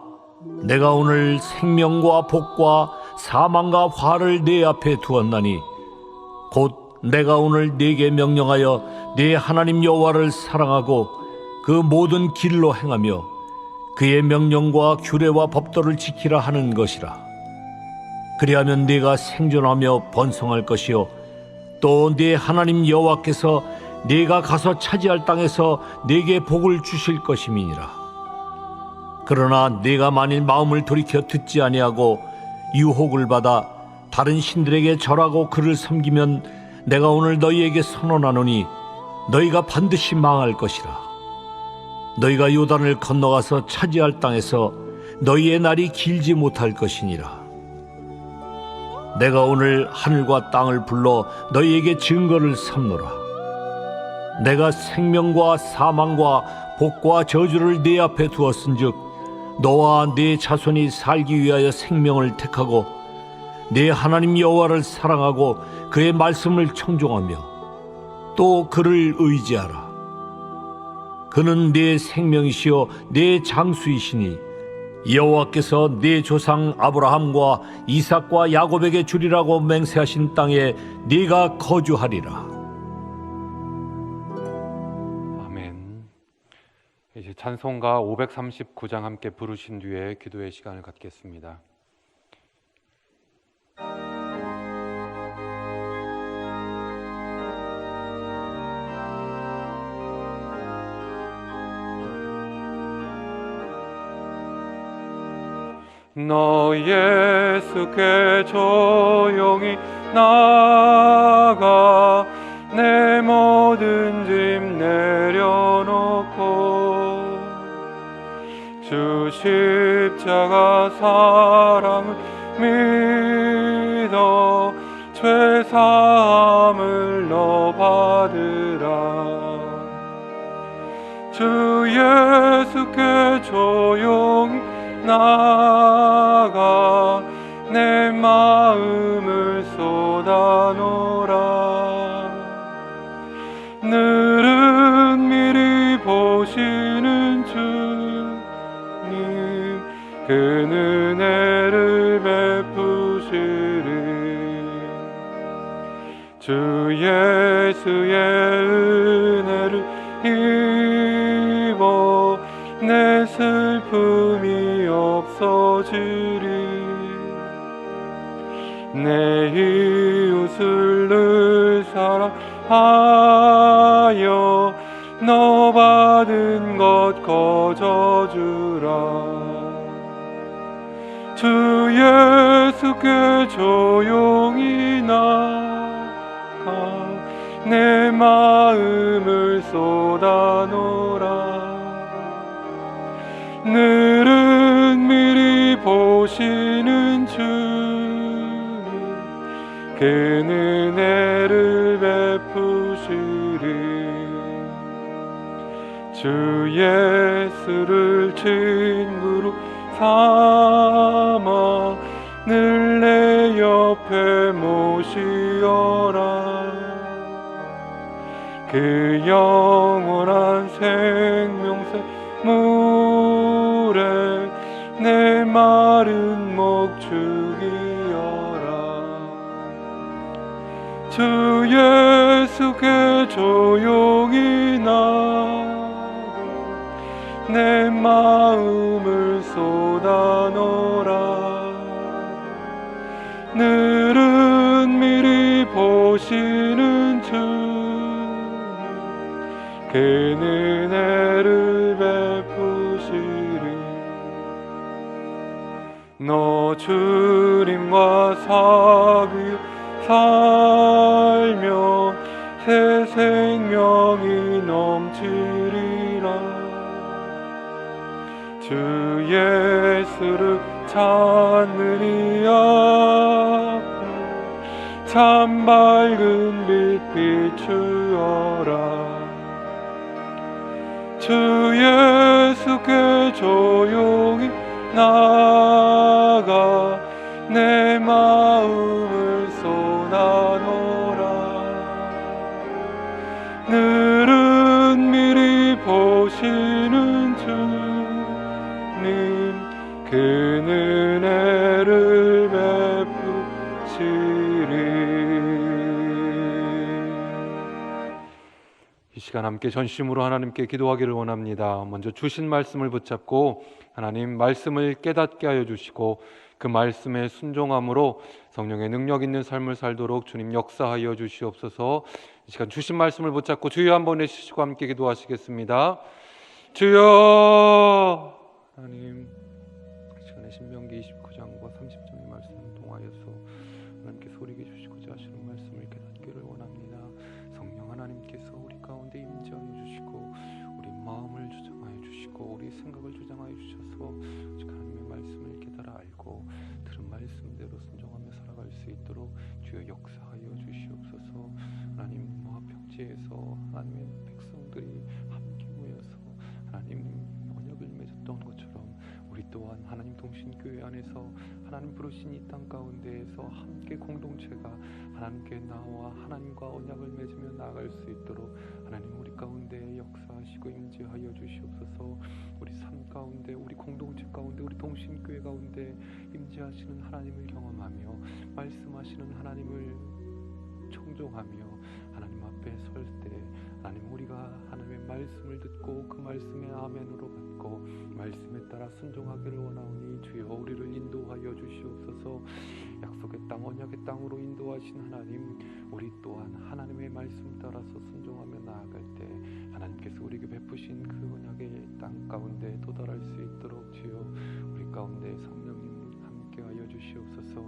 내가 오늘 생명과 복과 사망과 화를 네 앞에 두었나니 곧 내가 오늘 네게 명령하여 네 하나님 여호와를 사랑하고 그 모든 길로 행하며 그의 명령과 규례와 법도를 지키라 하는 것이라. 그리하면 네가 생존하며 번성할 것이요 또 네 하나님 여호와께서 네가 가서 차지할 땅에서 네게 복을 주실 것임이니라. 그러나 네가 만일 마음을 돌이켜 듣지 아니하고 유혹을 받아 다른 신들에게 절하고 그를 섬기면 내가 오늘 너희에게 선언하노니 너희가 반드시 망할 것이라. 너희가 요단을 건너가서 차지할 땅에서 너희의 날이 길지 못할 것이니라. 내가 오늘 하늘과 땅을 불러 너희에게 증거를 삼노라. 내가 생명과 사망과 복과 저주를 네 앞에 두었은즉 너와 네 자손이 살기 위하여 생명을 택하고 네 하나님 여호와를 사랑하고 그의 말씀을 청종하며 또 그를 의지하라. 그는 네 생명이시요 네 장수이시니 여호와께서 네 조상 아브라함과 이삭과 야곱에게 주리라고 맹세하신 땅에 네가 거주하리라. 아멘. 이제 찬송가 539장 함께 부르신 뒤에 기도의 시간을 갖겠습니다. 너 예수께 조용히 나아가 내 모든 짐 내려놓고 주 십자가 사랑을 믿어 죄사함을 너 받으라. 주 예수께 조용히 나가 내 마음을 쏟아놓으라. 늘은 미리 보시는 주님, 그 은혜를 베푸시리. 주 예수의 은혜를 입어 내 슬픔이 없어지리. 내 이웃을 늘 사랑하여 너 받은 것 거저주라. 주 예수께 조용히 나가 내 마음을 쏟아놓으라. 늘은 미리 보시는 주님, 그 은혜를 베푸시리. 주 예수를 친구로 삼아 늘 내 옆에 모시어라. 그 영원한 생명새 물에 내 마른 목 죽이어라. 주 예수께 조용히 나가 내 마음을 쏟아놓으라. 늘은 미리 보시는 주님, 그 은혜를 베푸시리. 너 주님과 사귀 살며 새 생명이 넘치리라. 주 예수를 찾는 이 앞에 참 밝은 빛 비추어라. 주 예수께 조용히 나가 내 마음을 쏟아놓으라. 늘은 미리 보시는 주님, 그 은혜를 베푸시리. 이 시간 함께 전심으로 하나님께 기도하기를 원합니다. 먼저 주신 말씀을 붙잡고 하나님 말씀을 깨닫게 하여 주시고 그 말씀에 순종함으로 성령의 능력 있는 삶을 살도록 주님 역사하여 주시옵소서. 이 시간 주신 말씀을 붙잡고 주여 한번 외치시고 함께 기도하시겠습니다. 주여. 하나님 이 시간에 신명기 29장과 30장의 말씀을 통하여서 하나님께 소리게 주시고자 하시는 말씀을 깨닫기를 원합니다. 성령 하나님께서 우리 가운데 임재하여 주시고 우리 마음을 주장하여 주시고 우리 생각을 주장하여 주셔서 오직 하나님의 말씀을 깨달아 알고 들은 말씀대로 순종하며 살아갈 수 있도록 주여 역사하여 주시옵소서. 하나님 모압 평지에서 하나님의 백성들이 함께 모여서 하나님 언약을 맺었던 것처럼 우리 또한 하나님 동신교회 안에서 하나님 부르신 이 땅 가운데에서 함께 공동체가 하나님께 나와 하나님과 언약을 맺으며 나아갈 수 있도록 하나님 우리 가운데 역사하시고 임재하여 주시옵소서. 우리 삶 가운데 우리 공동체 가운데 우리 동신교회 가운데 임재하시는 하나님을 경험하며 말씀하시는 하나님을 청종하며 하나님 앞에 설 때 하나님 우리가 하나님의 말씀을 듣고 그 말씀의 아멘으로 받고 말씀에 따라 순종하기를 원하오니 주여 우리를 인도하여 주시옵소서. 약속의 땅 언약의 땅으로 인도하신 하나님, 우리 또한 하나님의 말씀 따라서 순종하며 나아갈 때 하나님께서 우리에게 베푸신 그 언약의 땅 가운데 도달할 수 있도록 주여 우리 가운데 성령님 함께하여 주시옵소서.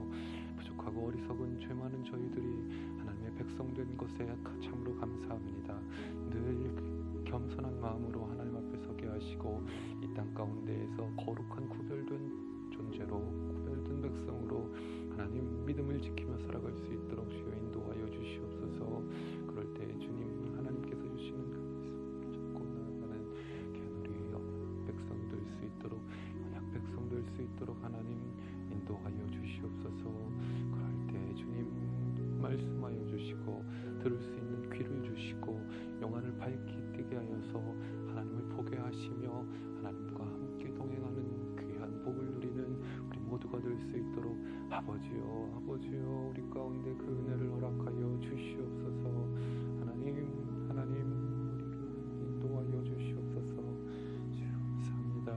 부족하고 어리석은 죄 많은 저희들이 하나님의 백성된 것에 참으로 감사합니다. 늘 겸손한 마음으로 하나님 앞에 서게 하시고 이 땅 가운데에서 거룩한 구별된 존재로 구별된 백성으로 하나님 믿음을 지키며 살아갈 수 있도록 주여 인도하여 주시옵소서. 그럴 때 주님 하나님께서 주시는 그 말씀을 잡고 나아가는 귀한 우리 백성 될 수 있도록 언약 백성 될 수 주시고 들을 수 있는 귀를 주시고 영안을 밝히 뜨게 하여서 하나님을 보게 하시며 하나님과 함께 동행하는 귀한 복을 누리는 우리 모두가 될 수 있도록 아버지여 우리 가운데 그 은혜를 허락하여 주시옵소서. 하나님 우리를 인도하여 주시옵소서. 주 감사합니다.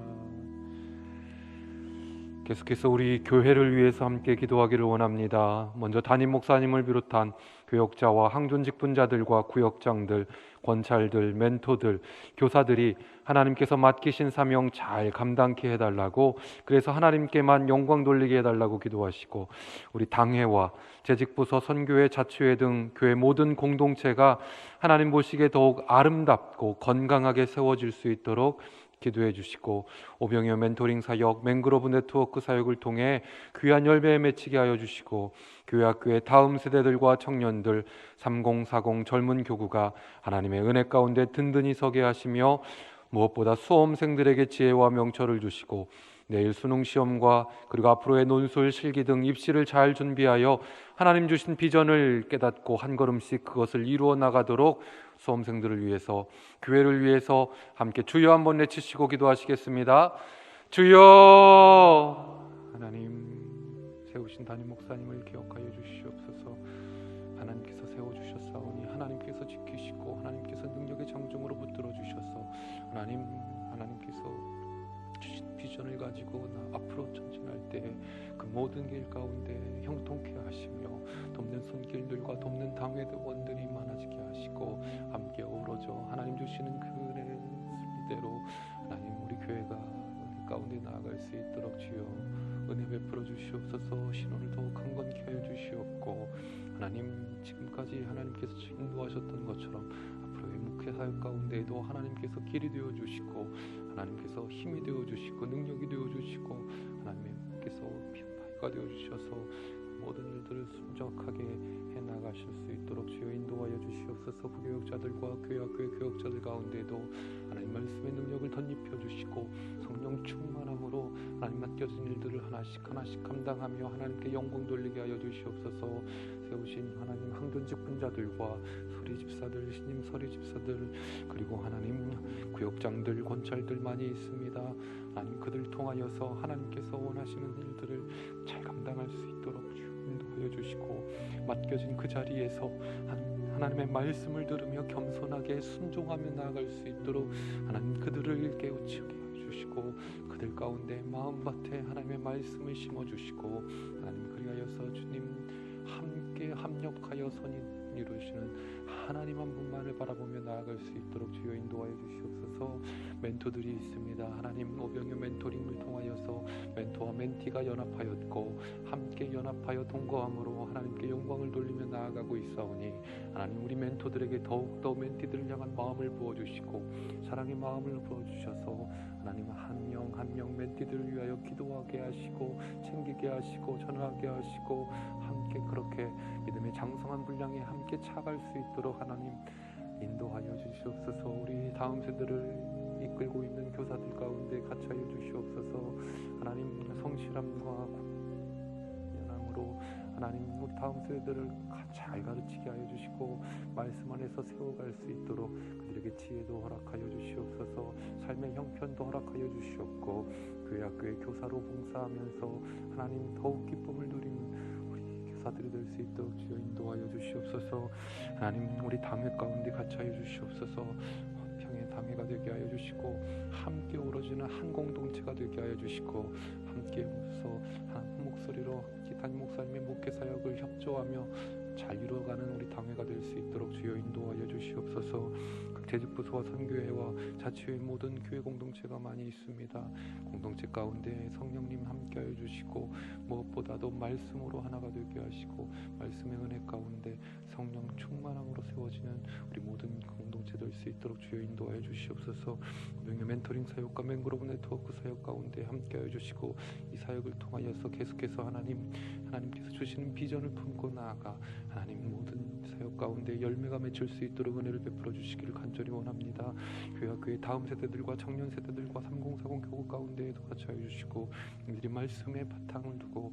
계속해서 우리 교회를 위해서 함께 기도하기를 원합니다. 먼저 담임 목사님을 비롯한 교역자와 항존 직분자들과 구역장들, 권찰들, 멘토들, 교사들이 하나님께서 맡기신 사명 잘 감당케 해달라고, 그래서 하나님께만 영광 돌리게 해달라고 기도하시고, 우리 당회와 재직부서, 선교회, 자치회 등 교회 모든 공동체가 하나님 보시기에 더욱 아름답고 건강하게 세워질 수 있도록 기도해 주시고, 오병이어 멘토링 사역, 맹그로브 네트워크 사역을 통해 귀한 열매에 맺히게 하여 주시고, 교회 학교의 다음 세대들과 청년들, 3040 젊은 교구가 하나님의 은혜 가운데 든든히 서게 하시며, 무엇보다 수험생들에게 지혜와 명철을 주시고 내일 수능 시험과 그리고 앞으로의 논술, 실기 등 입시를 잘 준비하여 하나님 주신 비전을 깨닫고 한 걸음씩 그것을 이루어 나가도록 수험생들을 위해서, 교회를 위해서 함께 주여 한번 외치시고 기도하시겠습니다. 주여. 하나님 세우신 담임 목사님을 기억하여 주시옵소서. 하나님께서 세워주셨사오니 하나님께서 지키시고 하나님께서 능력의 장중으로 붙들어 주셔서 하나님께서 주신 비전을 가지고 앞으로 전진할 때 그 모든 길 가운데 형통케 하시며 돕는 손길들과 돕는 당회원들이 많아지게 하시고 함께 어우러져 하나님 주시는 그 은혜 순리대로 하나님 우리 교회가 은혜 가운데 나아갈 수 있도록 주여 은혜 베풀어 주시옵소서. 신원을 더욱 강건케 하여 주시옵고, 하나님 지금까지 하나님께서 인도하셨던 것처럼 앞으로의 목회 사역 가운데에도 하나님께서 길이 되어 주시고 하나님께서 힘이 되어 주시고 능력이 되어 주시고 하나님께서 빛바위가 되어 주셔서 모든 일들을 순적하게 해나가실 수 있도록 주여 인도하여 주시옵소서. 부교역자들과 교회학교의 교역자들 가운데도 하나님 말씀의 능력을 덧입혀 주시고 성령 충만함으로 하나님 맡겨진 일들을 하나씩 감당하며 하나님께 영광 돌리게 하여 주시옵소서. 세우신 하나님 항존직 분자들과 소리 집사들, 신임 서리 집사들, 그리고 하나님 구역장들, 권찰들 많이 있습니다. 하나님 그들 통하여서 하나님께서 원하시는 일들을 잘 감당할 수 있도록 인도하여 주시고, 맡겨진 그 자리에서 하나님의 말씀을 들으며 겸손하게 순종하며 나아갈 수 있도록 하나님 그들을 깨우치게 주시고 그들 가운데 마음밭에 하나님의 말씀을 심어주시고 하나님 그리하여서 주님 함께 합력하여 선인 이루시는 하나님 한 분만을 바라보며 나아갈 수 있도록 주여 인도하여 주시옵소서. 멘토들이 있습니다. 하나님 오병이어 멘토링을 통하여서 멘토와 멘티가 연합하였고 함께 연합하여 동거함으로 하나님께 영광을 돌리며 나아가고 있사오니 하나님 우리 멘토들에게 더욱더 멘티들을 향한 마음을 부어주시고 사랑의 마음을 부어주셔서 하나님 한 명 한 명 멘티들을 위하여 기도하게 하시고 챙기게 하시고 전하게 하시고 함께 그렇게 믿음의 장성한 분량에 함께 차갈 수 있도록 하나님 인도하여 주시옵소서. 우리 다음 세대를 이끌고 있는 교사들 가운데 같이 하여 주시옵소서. 하나님 성실함과 연함으로 하나님 우리 다음 세대들을 잘 가르치게 하여 주시고 말씀 안에서 세워갈 수 있도록 그들에게 지혜도 허락하여 주시옵소서. 삶의 형편도 허락하여 주시옵고 교회 학교의 교사로 봉사하면서 하나님 더욱 기쁨을 누리는 우리 교사들이 될 수 있도록 주여 인도하여 주시옵소서. 하나님 우리 당회 가운데 같이 하여 주시옵소서. 평의 당회가 되게 하여 주시고 함께 오러지는 한 공동체가 되게 하여 주시고 함께 웃어 한 목소리로 담임 목사님의 목회 사역을 협조하며 잘 이루어가는 우리 당회가 될 수 있도록 주여 인도하여 주시옵소서. 각 재직부서와 선교회와 자치회 모든 교회 공동체가 많이 있습니다. 공동체 가운데 성령님 함께하여 주시고 무엇보다도 말씀으로 하나가 되게 하시고 말씀의 은혜 가운데 성령 충만함으로 세워지는 우리 모든 공동체 될 수 있도록 주여 인도하여 주시옵소서. 오병이어 멘토링 사역과 맹그로브 네트워크 사역 가운데 함께하여 주시고 이 사역을 통하여서 계속해서 하나님께서 주시는 비전을 품고 나아가 하나님 모든 사역 가운데 열매가 맺힐 수 있도록 은혜를 베풀어 주시기를 간절히 원합니다. 교회와 그의 다음 세대들과 청년 세대들과 3040 교구 가운데에도 같이 하여 주시고 이들이 말씀의 바탕을 두고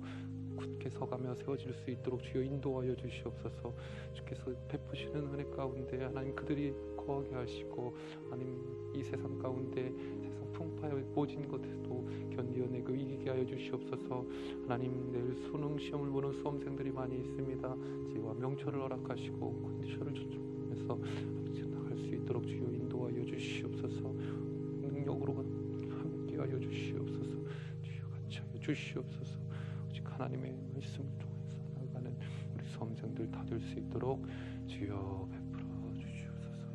굳게 서가며 세워질 수 있도록 주여 인도하여 주시옵소서. 주께서 베푸시는 은혜 가운데 하나님 그들이 거하게 하시고 하나님 이 세상 가운데 세상 풍파에 모진 것에도 견디어내고 이기게 하여 주시옵소서. 하나님 내일 수능 시험을 보는 수험생들이 많이 있습니다. 지혜와 명철을 허락하시고 컨디션을 조절하면서 나갈 수 있도록 주여 인도하여 주시옵소서. 능력으로 함께하여 주시옵소서. 주여 같이 하여 주시옵소서. 오직 하나님의 말씀을 통해서 나아가는 우리 수험생들 다 될 수 있도록 주여 베풀어 주시옵소서.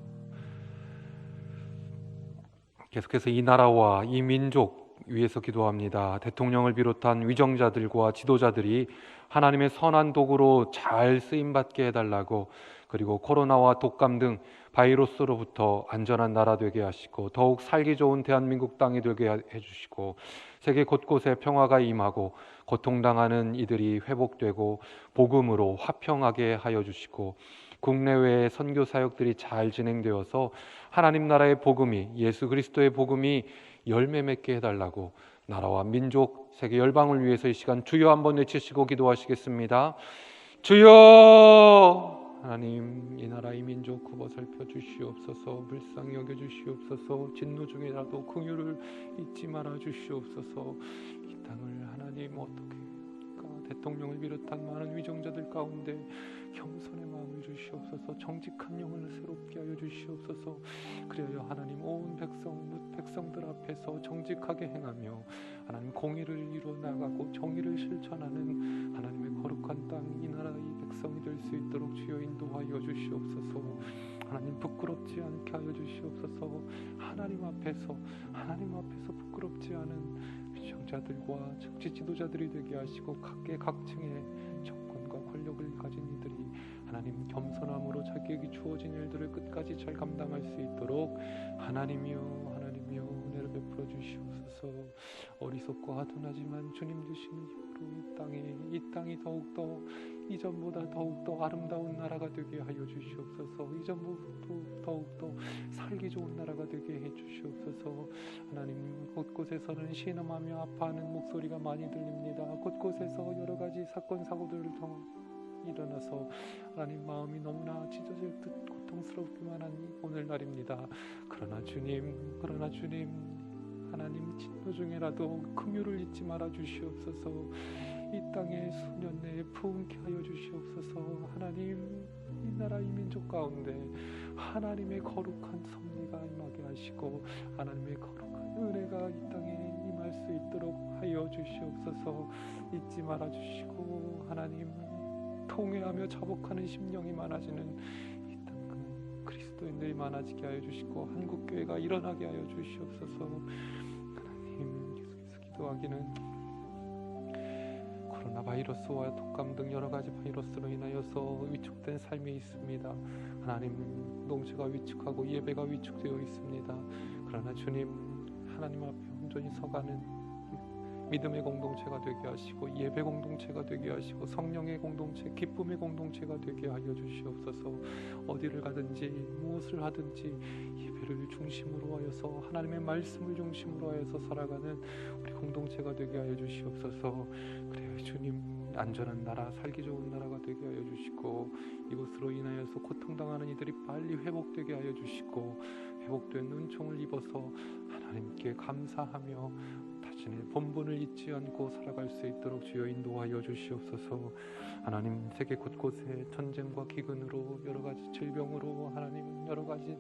계속해서 이 나라와 이 민족 위해서 기도합니다. 대통령을 비롯한 위정자들과 지도자들이 하나님의 선한 도구로 잘 쓰임받게 해달라고, 그리고 코로나와 독감 등 바이러스로부터 안전한 나라 되게 하시고 더욱 살기 좋은 대한민국 땅이 되게 해주시고 세계 곳곳에 평화가 임하고 고통당하는 이들이 회복되고 복음으로 화평하게 하여 주시고 국내외의 선교 사역들이 잘 진행되어서 하나님 나라의 복음이, 예수 그리스도의 복음이 열매 맺게 해달라고, 나라와 민족, 세계 열방을 위해서 이 시간 주여 한번 외치시고 기도하시겠습니다. 주여! 하나님 이 나라 이 민족 굽어 살펴 주시옵소서. 불쌍히 여겨 주시옵소서. 진노 중에라도 긍휼을 잊지 말아 주시옵소서. 이 땅을 하나님 어떻게 대통령을 비롯한 많은 위정자들 가운데 겸손의 마음을 주시옵소서. 정직한 영을 새롭게 하여 주시옵소서. 그래야 하나님 온 백성들 앞에서 정직하게 행하며 하나님 공의를 이루어 나가고 정의를 실천하는 하나님의 거룩한 땅 이 나라 이 백성이 될 수 있도록 주여 인도하여 주시옵소서. 하나님 부끄럽지 않게 하여 주시옵소서. 하나님 앞에서 부끄럽지 않은 위정자들과 정치 지도자들이 되게 하시고 각계 각층의 정권과 권력을 가진 이들이 하나님 겸손함으로 자기에게 주어진 일들을 끝까지 잘 감당할 수 있도록 하나님이여 은혜를 베풀어 주시옵소서. 어리석고 하둔하지만 주님 주시는 힘으로 이 땅이 더욱더 이전보다 더욱더 아름다운 나라가 되게 하여 주시옵소서. 이전보다 더욱더 살기 좋은 나라가 되게 해 주시옵소서. 하나님 곳곳에서는 신음하며 아파하는 목소리가 많이 들립니다. 곳곳에서 여러 가지 사건 사고들을 일어나서 하나님 마음이 너무나 찢어질 듯 고통스럽기만 한 오늘날입니다. 그러나 주님 하나님 진노 중에라도 긍휼을 잊지 말아 주시옵소서. 이 땅에 수년 내에 부흥케 하여 주시옵소서. 하나님 이 나라 이 민족 가운데 하나님의 거룩한 섭리가 임하게 하시고 하나님의 거룩한 은혜가 이 땅에 임할 수 있도록 하여 주시옵소서. 잊지 말아 주시고 하나님 통회하며 자복하는 심령이 많아지는 이 땅 그리스도인들이 많아지게 하여 주시고 한국교회가 일어나게 하여 주시옵소서. 하나님 계속해서 기도하기는 코로나 바이러스와 독감 등 여러 가지 바이러스로 인하여서 위축된 삶이 있습니다. 하나님 공동체가 위축하고 예배가 위축되어 있습니다. 그러나 주님 하나님 앞에 온전히 서가는 믿음의 공동체가 되게 하시고 예배 공동체가 되게 하시고 성령의 공동체, 기쁨의 공동체가 되게 하여 주시옵소서. 어디를 가든지 무엇을 하든지 예배를 중심으로 하여서 하나님의 말씀을 중심으로 하여서 살아가는 우리 공동체가 되게 하여 주시옵소서. 그래요 주님 안전한 나라, 살기 좋은 나라가 되게 하여 주시고 이것으로 인하여서 고통당하는 이들이 빨리 회복되게 하여 주시고 회복된 은총을 입어서 하나님께 감사하며 자신의 본분을 잊지 않고 살아갈 수 있도록 주여 인도하여 주시옵소서. 하나님 세계 곳곳에 전쟁과 기근으로 여러 가지 질병으로 하나님 여러 가지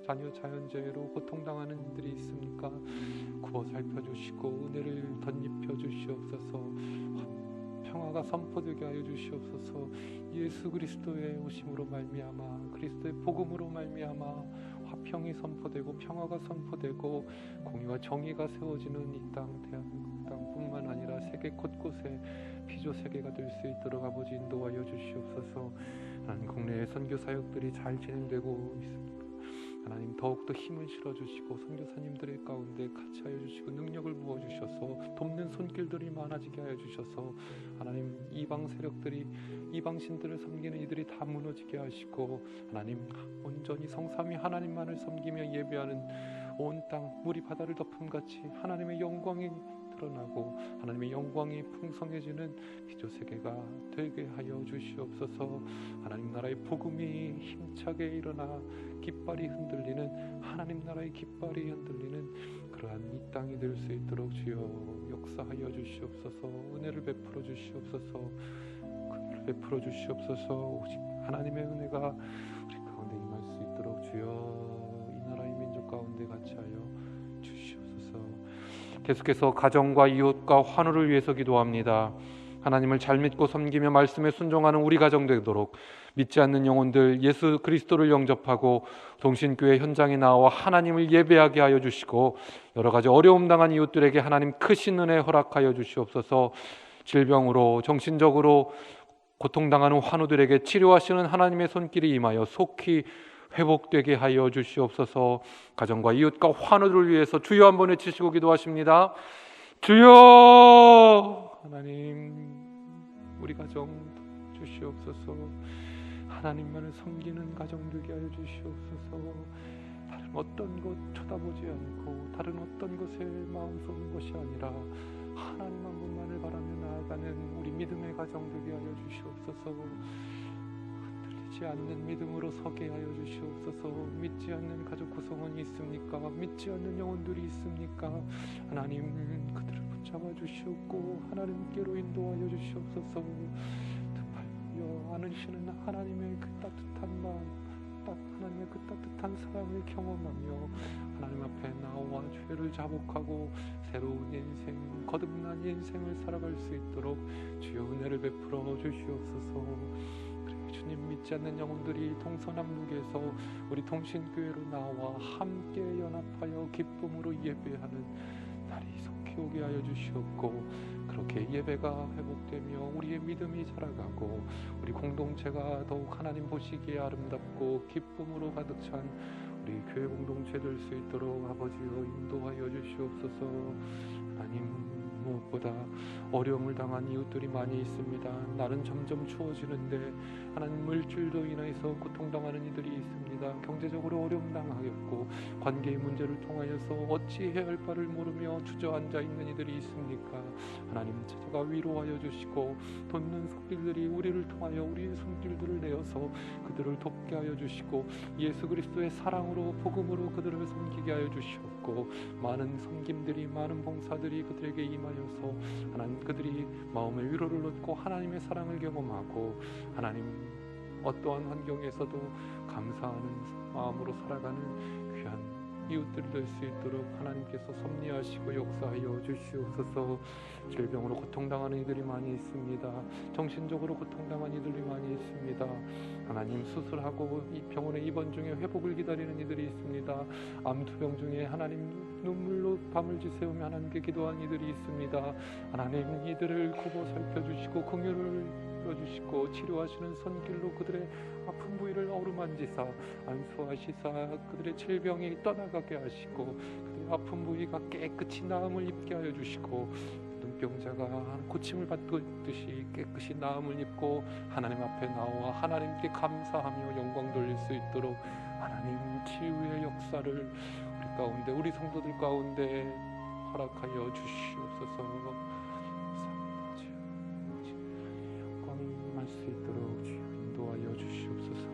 자녀 자연재해로 고통당하는 이들이 있습니까? 굽어 살펴주시고 은혜를 덧입혀 주시옵소서. 평화가 선포되게 하여 주시옵소서. 예수 그리스도의 오심으로 말미암아 그리스도의 복음으로 말미암아 화평이 선포되고 평화가 선포되고 공의와 정의가 세워지는 이 땅 대한민국 땅뿐만 아니라 세계 곳곳에 피조 세계가 될 수 있도록 아버지 인도하여 주시옵소서. 하나님 국내의 선교 사역들이 잘 진행되고 있습니다. 하나님 더욱더 힘을 실어주시고 선교사님들의 가운데 같이 하여 주시고 능력을 부어주셔서 돕는 손길들이 많아지게 하여 주셔서 하나님 이방 세력들이 이방신들을 섬기는 이들이 다 무너지게 하시고 하나님 온전히 성삼위 하나님만을 섬기며 예배하는 온 땅 물이 바다를 덮음같이 하나님의 영광이 드러나고 하나님의 영광이 풍성해지는 기조 세계가 되게 하여 주시옵소서. 하나님 나라의 복음이 힘차게 일어나 깃발이 흔들리는, 하나님 나라의 깃발이 흔들리는 그러한 이 땅이 될 수 있도록 주여 역사하여 주시옵소서. 은혜를 베풀어 주시옵소서. 은혜를 베풀어 주시옵소서. 오직 하나님의 은혜가 우리 가운데 임할 수 있도록 주여 이 나라의 민족 가운데 같이 하여 주시옵소서. 계속해서 가정과 이웃과 환우를 위해서 기도합니다. 하나님을 잘 믿고 섬기며 말씀에 순종하는 우리 가정 되도록, 믿지 않는 영혼들 예수 그리스도를 영접하고 동신교회 현장에 나와 하나님을 예배하게 하여 주시고, 여러 가지 어려움 당한 이웃들에게 하나님 크신 은혜 허락하여 주시옵소서. 질병으로 정신적으로 고통당하는 환우들에게 치료하시는 하나님의 손길이 임하여 속히 회복되게 하여 주시옵소서. 가정과 이웃과 환우들을 위해서 주여 한번 외치시고 기도하십니다. 주여! 하나님, 우리 가정 주시옵소서. 하나님만을 섬기는 가정 되게 하여 주시옵소서. 다른 어떤 것 쳐다보지 않고 다른 어떤 것에 마음 쏟는 것이 아니라 하나님 한 분만을 바라며 나아가는 우리 믿음의 가정 되게 하여 주시옵소서. 흔들리지 않는 믿음으로 서게 하여 주시옵소서. 믿지 않는 가족 구성원이 있습니까? 믿지 않는 영혼들이 있습니까? 하나님 그들을 붙잡아 주시옵고 하나님께로 인도하여 주시옵소서. 안으시는 하나님의 그 따뜻한 마음, 하나님의 그 따뜻한 사랑을 경험하며 하나님 앞에 나와 죄를 자복하고 새로운 인생, 거듭난 인생을 살아갈 수 있도록 주여 은혜를 베풀어 주시옵소서. 그래 주님, 믿지 않는 영혼들이 동서남북에서 우리 통신교회로 나와 함께 연합하여 기쁨으로 예배하는 날이 속히 오게 하여 주시옵고, 그렇게 예배가 회복되며 우리의 믿음이 자라가고 우리 공동체가 더욱 하나님 보시기에 아름답고 기쁨으로 가득 찬 우리 교회 공동체 될 수 있도록 아버지여 인도하여 주시옵소서. 하나님, 무엇보다 어려움을 당한 이웃들이 많이 있습니다. 날은 점점 추워지는데 하나님 물질로 인해서 고통당하는 이들이 있습니다. 경제적으로 어려움 당하였고 관계의 문제를 통하여서 어찌해야 할 바를 모르며 주저앉아 있는 이들이 있습니까? 하나님 찾아가 위로하여 주시고 돕는 손길들이 우리를 통하여 우리의 손길들을 내어서 그들을 돕게 하여 주시고 예수 그리스도의 사랑으로 복음으로 그들을 섬기게 하여 주시옵고, 많은 섬김들이, 많은 봉사들이 그들에게 임하여서 하나님 그들이 마음의 위로를 얻고 하나님의 사랑을 경험하고 하나님 어떠한 환경에서도 감사하는 마음으로 살아가는 귀한 이웃들이 될 수 있도록 하나님께서 섭리하시고 역사하여 주시옵소서. 질병으로 고통당하는 이들이 많이 있습니다. 정신적으로 고통당하는 이들이 많이 있습니다. 하나님, 수술하고 이 병원에 입원 중에 회복을 기다리는 이들이 있습니다. 암투병 중에 하나님 눈물로 밤을 지새우며 하나님께 기도하는 이들이 있습니다. 하나님, 이들을 굽어 살펴주시고 긍휼을 주시고 치료하시는 손길로 그들의 아픈 부위를 어루만지사 안수하시사 그들의 질병이 떠나가게 하시고 그들의 아픈 부위가 깨끗이 나음을 입게 하여 주시고, 눈병자가 고침을 받듯이 깨끗이 나음을 입고 하나님 앞에 나와 하나님께 감사하며 영광 돌릴 수 있도록 하나님 치유의 역사를 우리 가운데, 우리 성도들 가운데 허락하여 주시옵소서. 영광이 수 있도록 주여 인도하여 주시옵소서.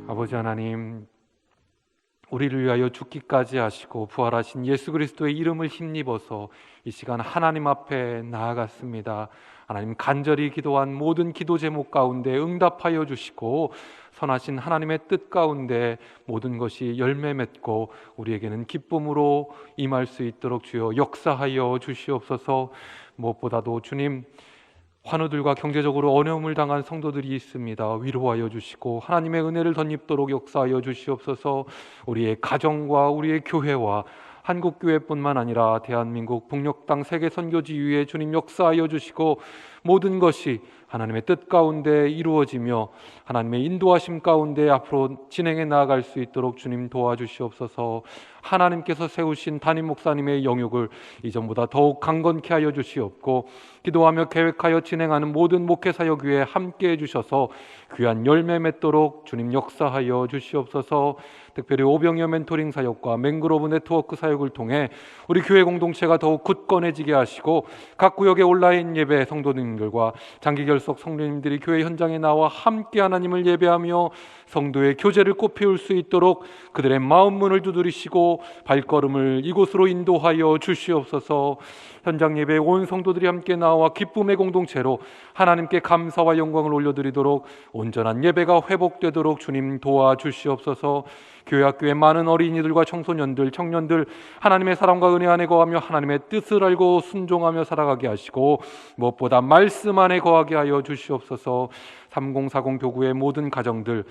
아버지 하나님, 우리를 위하여 죽기까지 하시고 부활하신 예수 그리스도의 이름을 힘입어서 이 시간 하나님 앞에 나아갔습니다. 하나님, 간절히 기도한 모든 기도 제목 가운데 응답하여 주시고 선하신 하나님의 뜻 가운데 모든 것이 열매 맺고 우리에게는 기쁨으로 임할 수 있도록 주여 역사하여 주시옵소서. 무엇보다도 주님, 환우들과 경제적으로 어려움을 당한 성도들이 있습니다. 위로하여 주시고 하나님의 은혜를 덧입도록 역사하여 주시옵소서. 우리의 가정과 우리의 교회와 한국교회뿐만 아니라 대한민국 북녘 땅 세계 선교지 위에 주님 역사하여 주시고 모든 것이 하나님의 뜻 가운데 이루어지며 하나님의 인도하심 가운데 앞으로 진행해 나아갈 수 있도록 주님 도와주시옵소서. 하나님께서 세우신 담임 목사님의 영역을 이전보다 더욱 강건케 하여 주시옵고, 기도하며 계획하여 진행하는 모든 목회사역 위에 함께해 주셔서 귀한 열매 맺도록 주님 역사하여 주시옵소서. 특별히 오병이어 멘토링 사역과 맹그로브 네트워크 사역을 통해 우리 교회 공동체가 더욱 굳건해지게 하시고, 각 구역의 온라인 예배 성도님들과 장기 결석 성도님들이 교회 현장에 나와 함께 하나님을 예배하며 성도의 교제를 꽃피울 수 있도록 그들의 마음 문을 두드리시고 발걸음을 이곳으로 인도하여 주시옵소서. 현장 예배에 온 성도들이 함께 나와 기쁨의 공동체로 하나님께 감사와 영광을 올려드리도록 온전한 예배가 회복되도록 주님 도와주시옵소서. 교회 학교의 많은 어린이들과 청소년들, 청년들 하나님의 사랑과 은혜 안에 거하며 하나님의 뜻을 알고 순종하며 살아가게 하시고, 무엇보다 말씀 안에 거하게 하여 주시옵소서. 3040 교구의 모든 가정들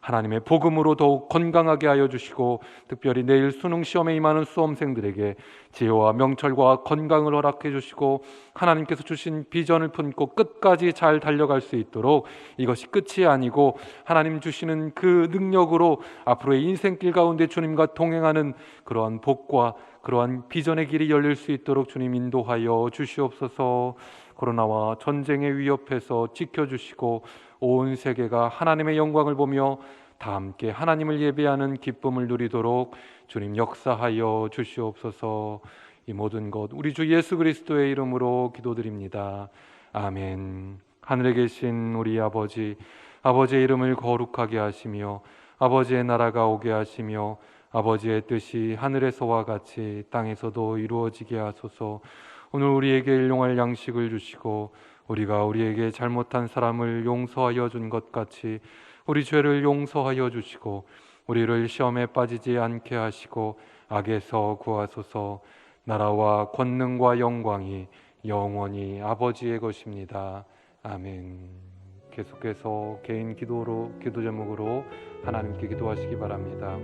하나님의 복음으로 더욱 건강하게 하여 주시고, 특별히 내일 수능 시험에 임하는 수험생들에게 지혜와 명철과 건강을 허락해 주시고, 하나님께서 주신 비전을 품고 끝까지 잘 달려갈 수 있도록, 이것이 끝이 아니고 하나님 주시는 그 능력으로 앞으로의 인생길 가운데 주님과 동행하는 그러한 복과 그러한 비전의 길이 열릴 수 있도록 주님 인도하여 주시옵소서. 코로나와 전쟁의 위협에서 지켜주시고 온 세계가 하나님의 영광을 보며 다 함께 하나님을 예배하는 기쁨을 누리도록 주님 역사하여 주시옵소서. 이 모든 것 우리 주 예수 그리스도의 이름으로 기도드립니다. 아멘. 하늘에 계신 우리 아버지, 아버지의 이름을 거룩하게 하시며 아버지의 나라가 오게 하시며 아버지의 뜻이 하늘에서와 같이 땅에서도 이루어지게 하소서. 오늘 우리에게 일용할 양식을 주시고 우리가 우리에게 잘못한 사람을 용서하여 준 것 같이 우리 죄를 용서하여 주시고 우리를 시험에 빠지지 않게 하시고 악에서 구하소서. 나라와 권능과 영광이 영원히 아버지의 것입니다. 아멘. 계속해서 개인 기도 제목으로 하나님께 기도하시기 바랍니다.